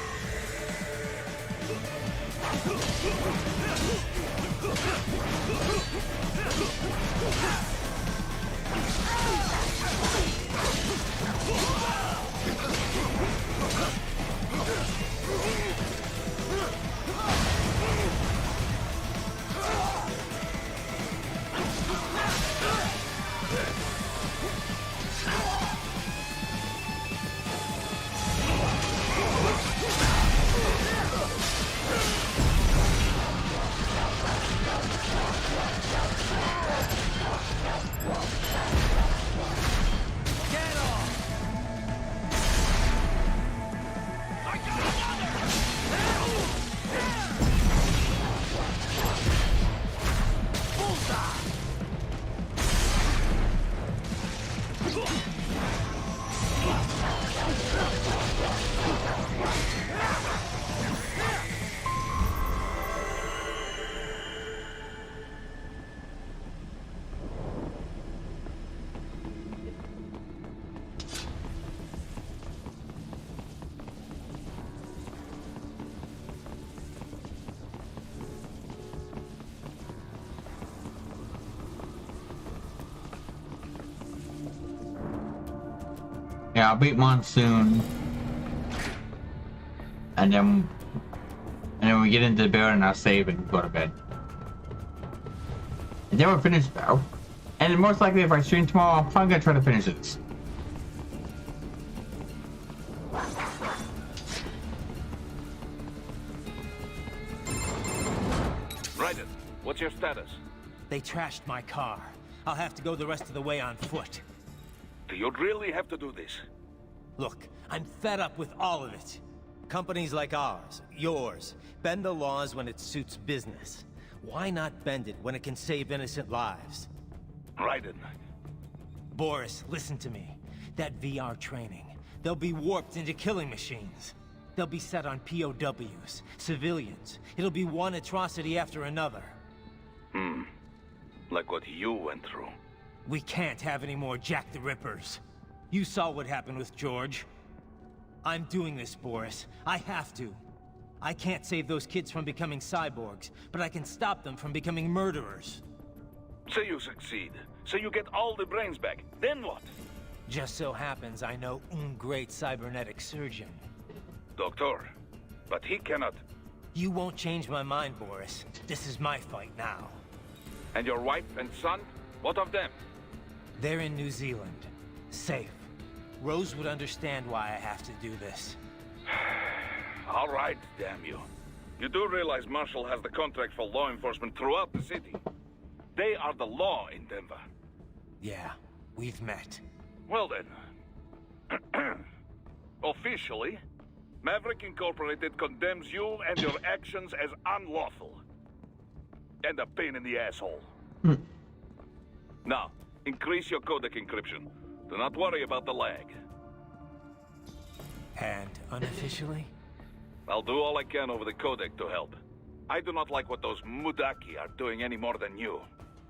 Yeah, I'll beat Monsoon. And then we get into the building, I'll save and go to bed. And then we'll finish though. And then most likely if I stream tomorrow, I'm probably gonna try to finish this. Raiden, what's your status? They trashed my car. I'll have to go the rest of the way on foot. Do you really have to do this? Look, I'm fed up with all of it. Companies like ours, yours, bend the laws when it suits business. Why not bend it when it can save innocent lives? Raiden. Boris, listen to me. That VR training, they'll be warped into killing machines. They'll be set on POWs, civilians. It'll be one atrocity after another. Like what you went through. We can't have any more Jack the Rippers. You saw what happened with George. I'm doing this, Boris. I have to. I can't save those kids from becoming cyborgs, but I can stop them from becoming murderers. Say you succeed. Say you get all the brains back. Then what? Just so happens I know un great cybernetic surgeon. Doctor, but he cannot... You won't change my mind, Boris. This is my fight now. And your wife and son? What of them? They're in New Zealand. Safe. Rose would understand why I have to do this. All right, damn you. You do realize Marshall has the contract for law enforcement throughout the city. They are the law in Denver. Yeah, we've met. Well then. Officially, Maverick Incorporated condemns you and your actions as unlawful. And a pain in the asshole. Now, increase your codec encryption. Do not worry about the lag. And unofficially? I'll do all I can over the codec to help. I do not like what those Mudaki are doing any more than you.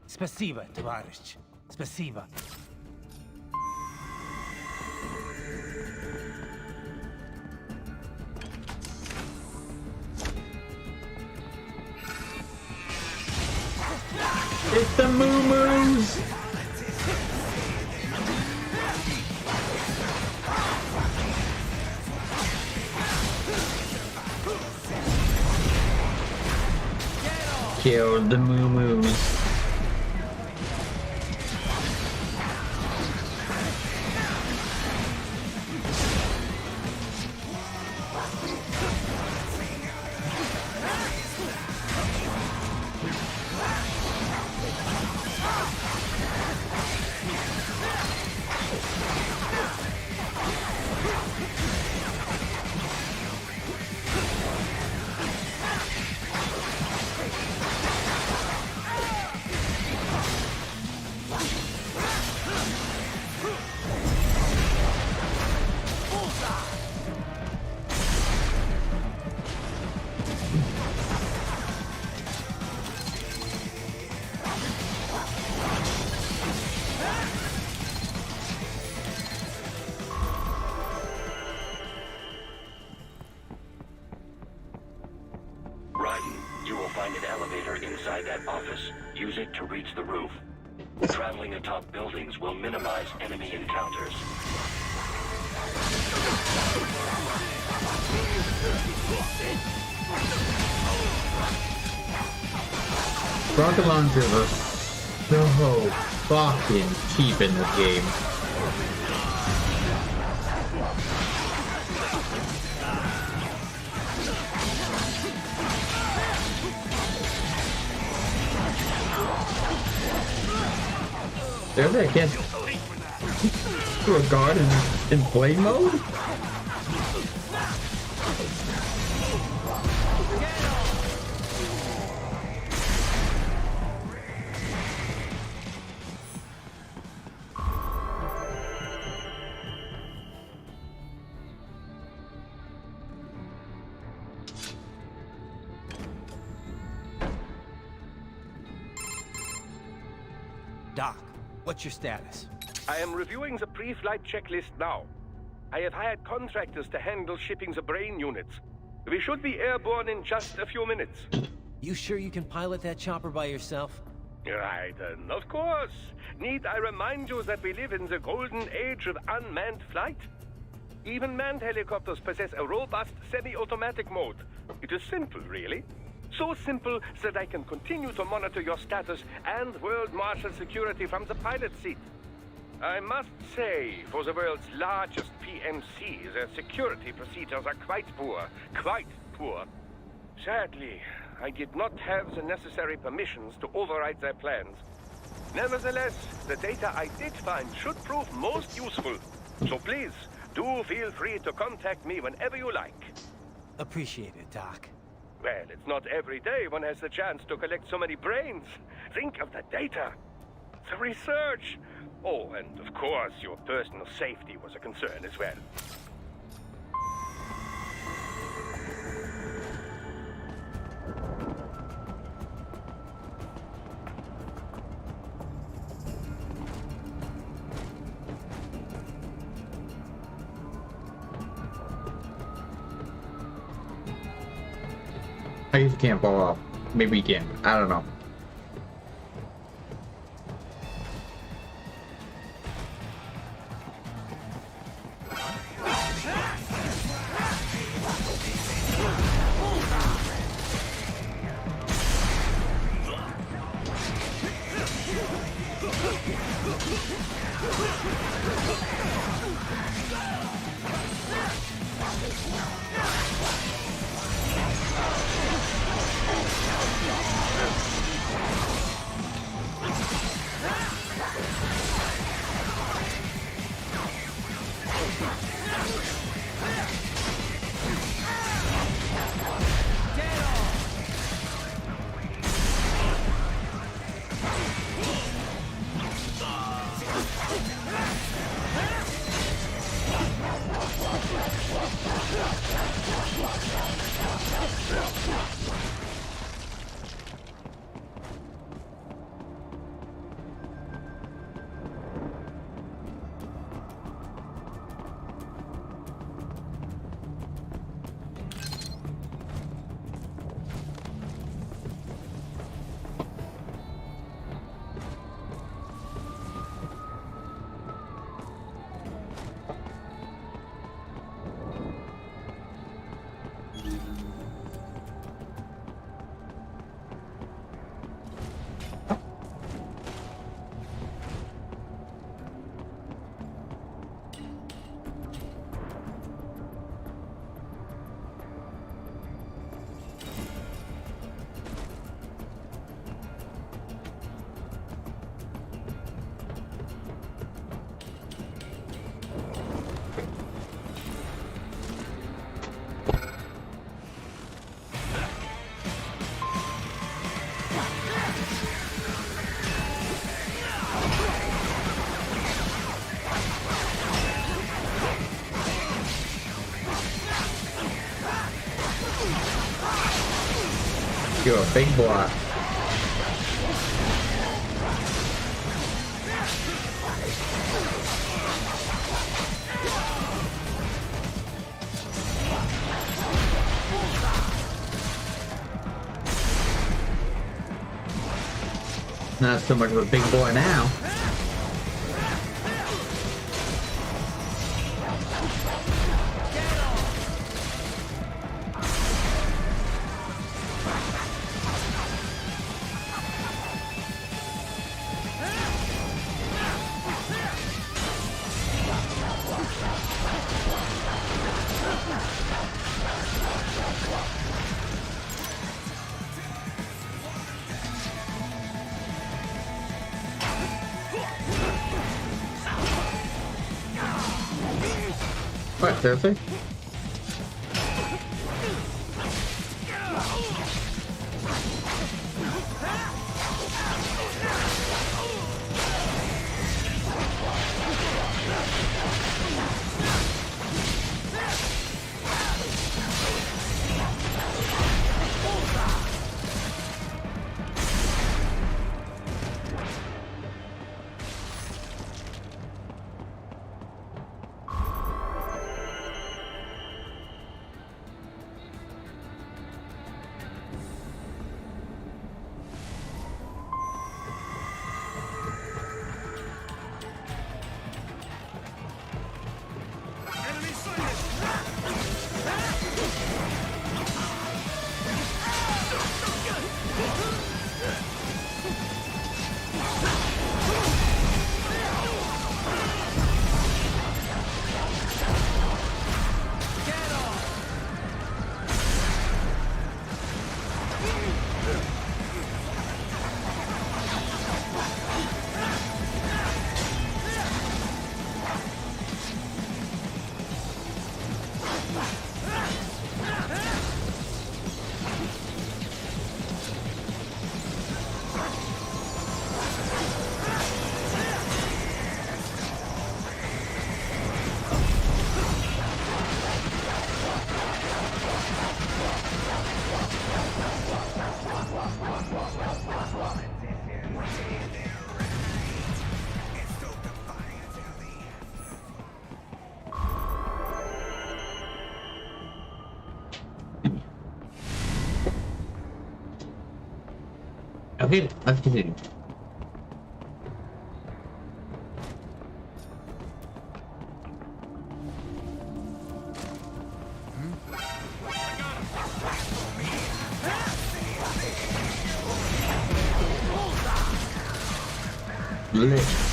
Spasiba, Tavarish. Spasiba. It's the moo-moos! Killed the moo-moos. find an elevator inside that office. Use it to reach the roof. Traveling atop buildings will minimize enemy encounters. Rocket launchers are so fucking cheap in this game. There's I can't do a guard in play mode? Doc, what's your status? I am reviewing the pre-flight checklist now. I have hired contractors to handle shipping the brain units. We should be airborne in just a few minutes. You sure you can pilot that chopper by yourself? Right, of course. Need I remind you that we live in the golden age of unmanned flight? Even manned helicopters possess a robust semi-automatic mode. It is simple, really. So simple that I can continue to monitor your status and world marshal security from the pilot seat. I must say, for the world's largest PMC, their security procedures are quite poor. Quite poor. Sadly, I did not have the necessary permissions to override their plans. Nevertheless, the data I did find should prove most useful. So please, do feel free to contact me whenever you like. Appreciate it, Doc. Well, it's not every day one has the chance to collect so many brains. Think of the data, the research. Oh, and of course, your personal safety was a concern as well. I guess you can't fall off. Maybe you can. I don't know. You're a big boy. not so much of a big boy now. What, seriously? Okay, let's continue. Lit.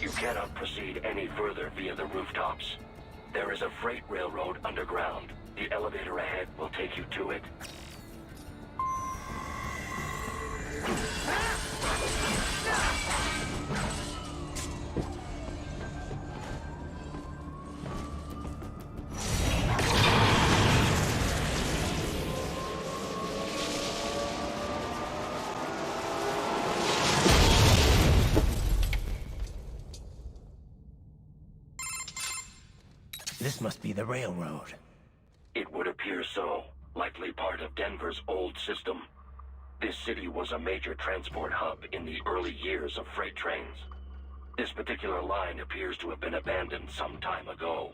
You cannot proceed any further via the rooftops. There is a freight railroad underground. The elevator ahead will take you to it. This must be the railroad. It would appear so. Likely part of Denver's old system. This city was a major transport hub in the early years of freight trains. This particular line appears to have been abandoned some time ago.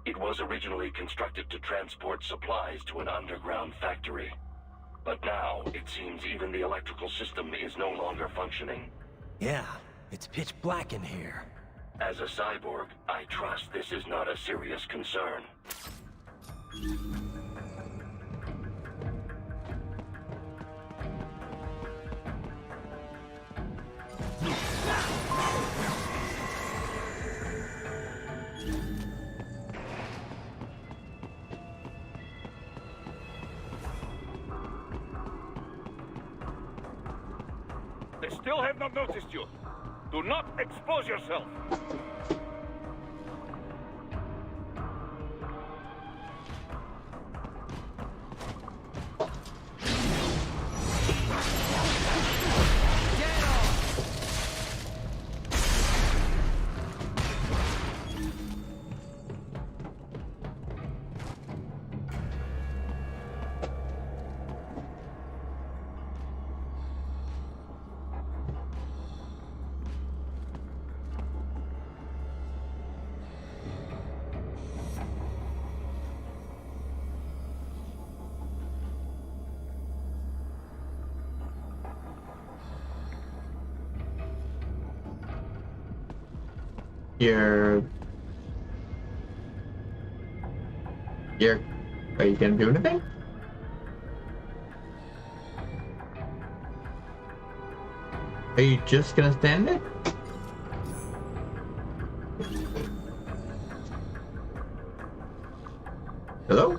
It was originally constructed to transport supplies to an underground factory. But now, it seems even the electrical system is no longer functioning. Yeah, It's pitch black in here. As a cyborg, I trust this is not a serious concern. They still have not noticed you. Do not expose yourself. Are you gonna do anything? Are you just gonna stand there? Hello?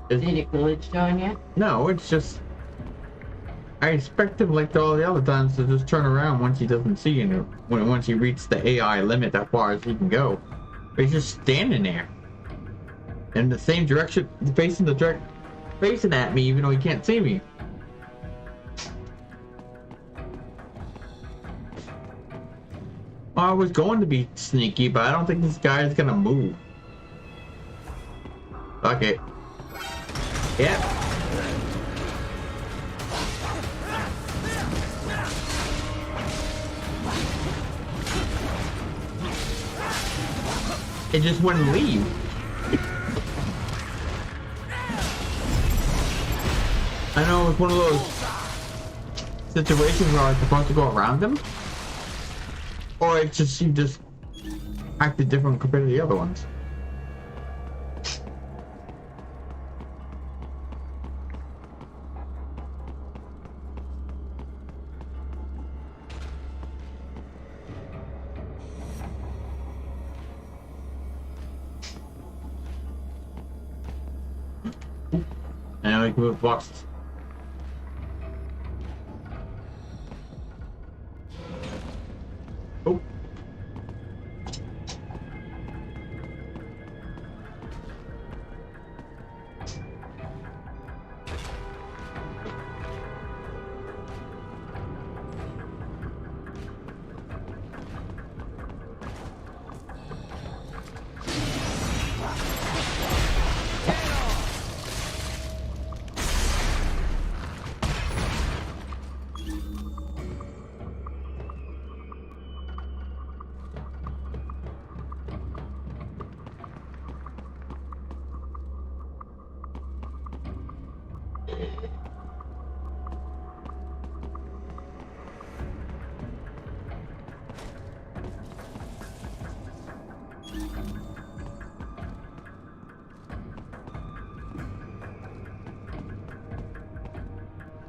Did it glitch on you? No, it's just... I expect him, like all the other times, to just turn around once he doesn't see you. Once he reaches the AI limit that far as he can go. But he's just standing there. In the same direction, facing at me, even though he can't see me. Well, I was going to be sneaky, but I don't think this guy is gonna move. Okay. Yeah. It just wouldn't leave. I know it's one of those situations where I'm supposed to go around him. Or it's just, he just acted different compared to the other ones. And we can move boxes. Oh.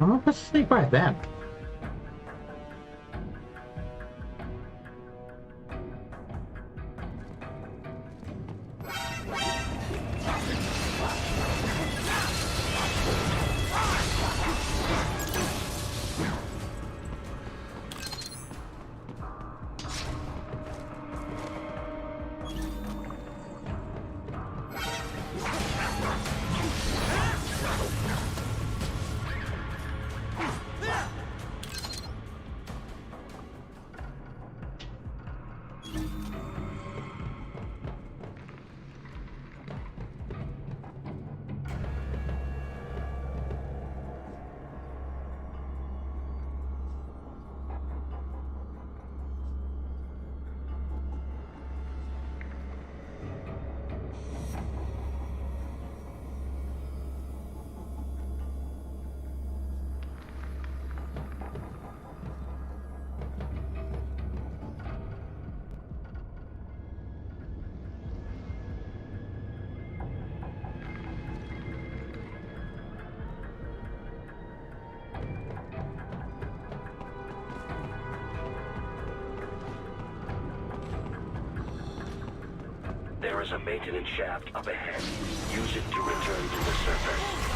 I'm not supposed to sleep like that. There is a maintenance shaft up ahead. Use it to return to the surface.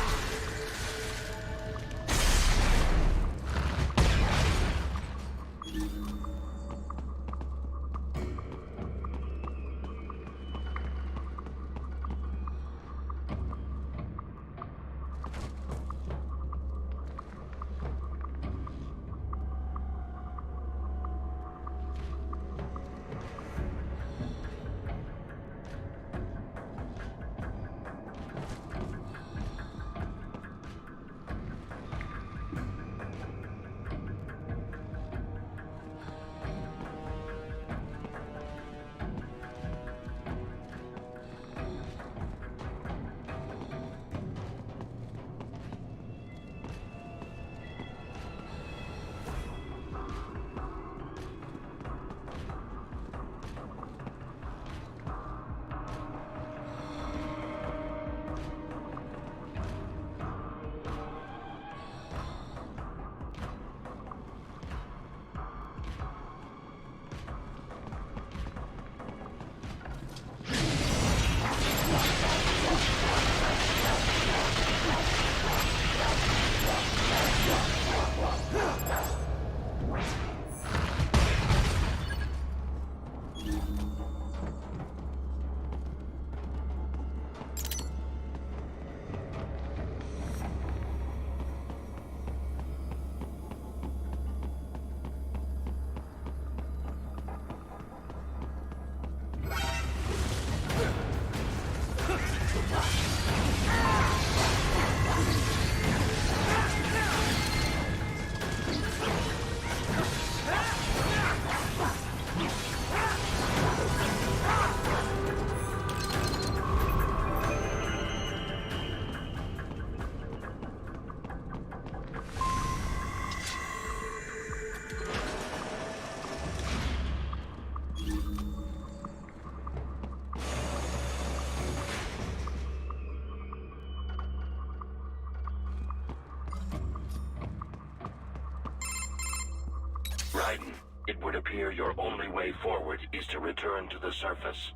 Raiden, it would appear your only way forward is to return to the surface.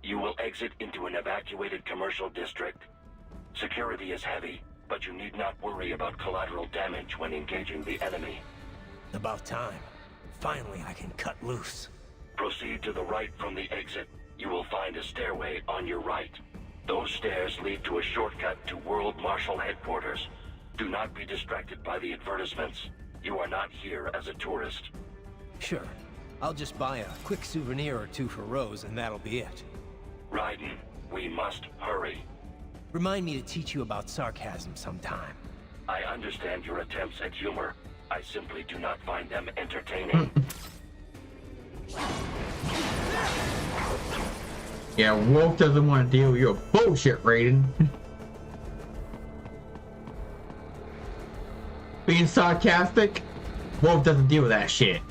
You will exit into an evacuated commercial district. Security is heavy, but you need not worry about collateral damage when engaging the enemy. About time. Finally, I can cut loose. Proceed to the right from the exit. You will find a stairway on your right. Those stairs lead to a shortcut to World Marshal Headquarters. Do not be distracted by the advertisements. You are not here as a tourist. Sure. I'll just buy a quick souvenir or two for Rose, and that'll be it. Raiden, we must hurry. Remind me to teach you about sarcasm sometime. I understand your attempts at humor. I simply do not find them entertaining. Yeah, Wolf doesn't want to deal with your bullshit, Raiden. Being sarcastic, Wolf doesn't deal with that shit.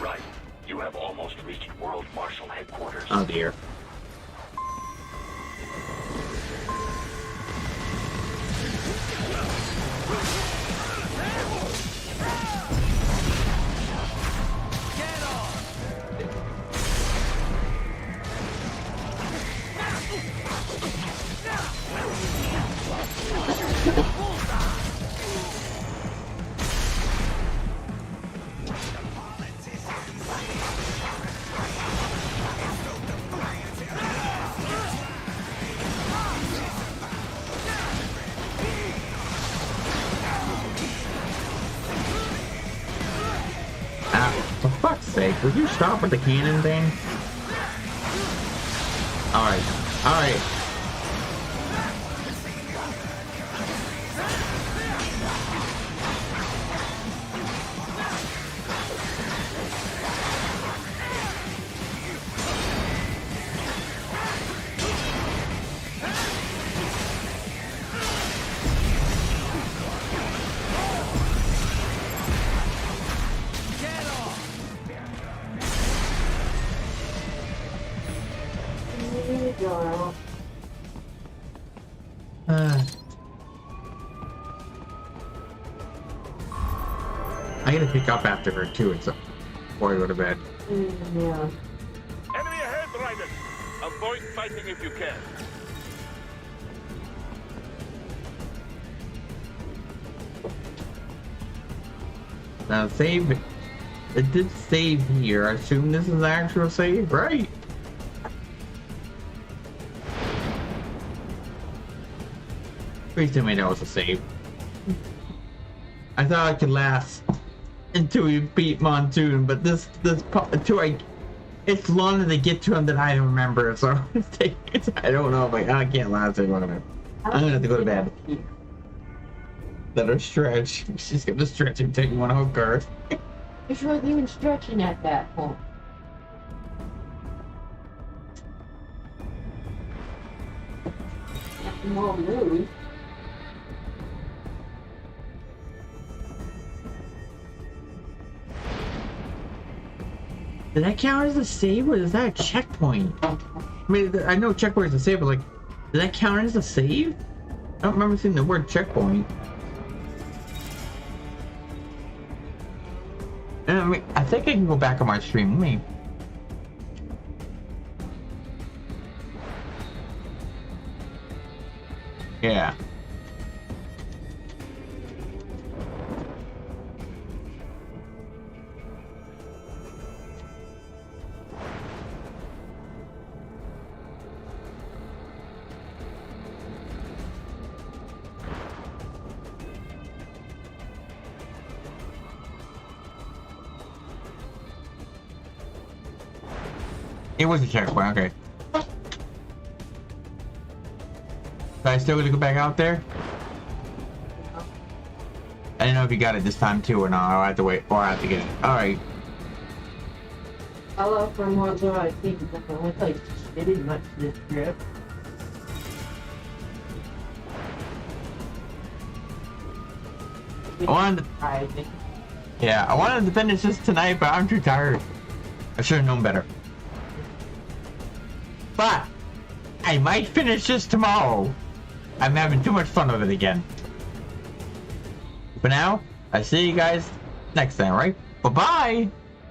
Right. You have almost reached World Marshal Headquarters. Oh dear. For fuck's sake, would you stop with the cannon thing? Alright, alright. I gotta pick up after her too, before I go to bed. Yeah. Enemy ahead, Raiden! Avoid fighting if you can. Now save. It did save here. I assume this is an actual save, right? Please tell me that was a save. I thought I could last until we beat Monsoon, but this it's longer to get to him than I remember, so I don't know if I can't last it long enough. I'm gonna have to go to bed. Let her stretch. She's gonna stretch and take one whole card. It's not even stretching at that point. Nothing more to lose. Did that count as a save, or is that a checkpoint? I mean, I know checkpoint is a save, but like, did that count as a save? I don't remember seeing the word checkpoint. I mean, I think I can go back on my stream. Let me. Yeah. It was a checkpoint, okay. So I still gonna go back out there? I didn't know if you got it this time too or not. I'll have to wait, or I have to get it. Alright. Hello from what I think that the only place it is much this trip. I wanted to finish this tonight, but I'm too tired. I should have known better. But I might finish this tomorrow. I'm having too much fun with it again. For now, I see you guys next time, right? Bye-bye!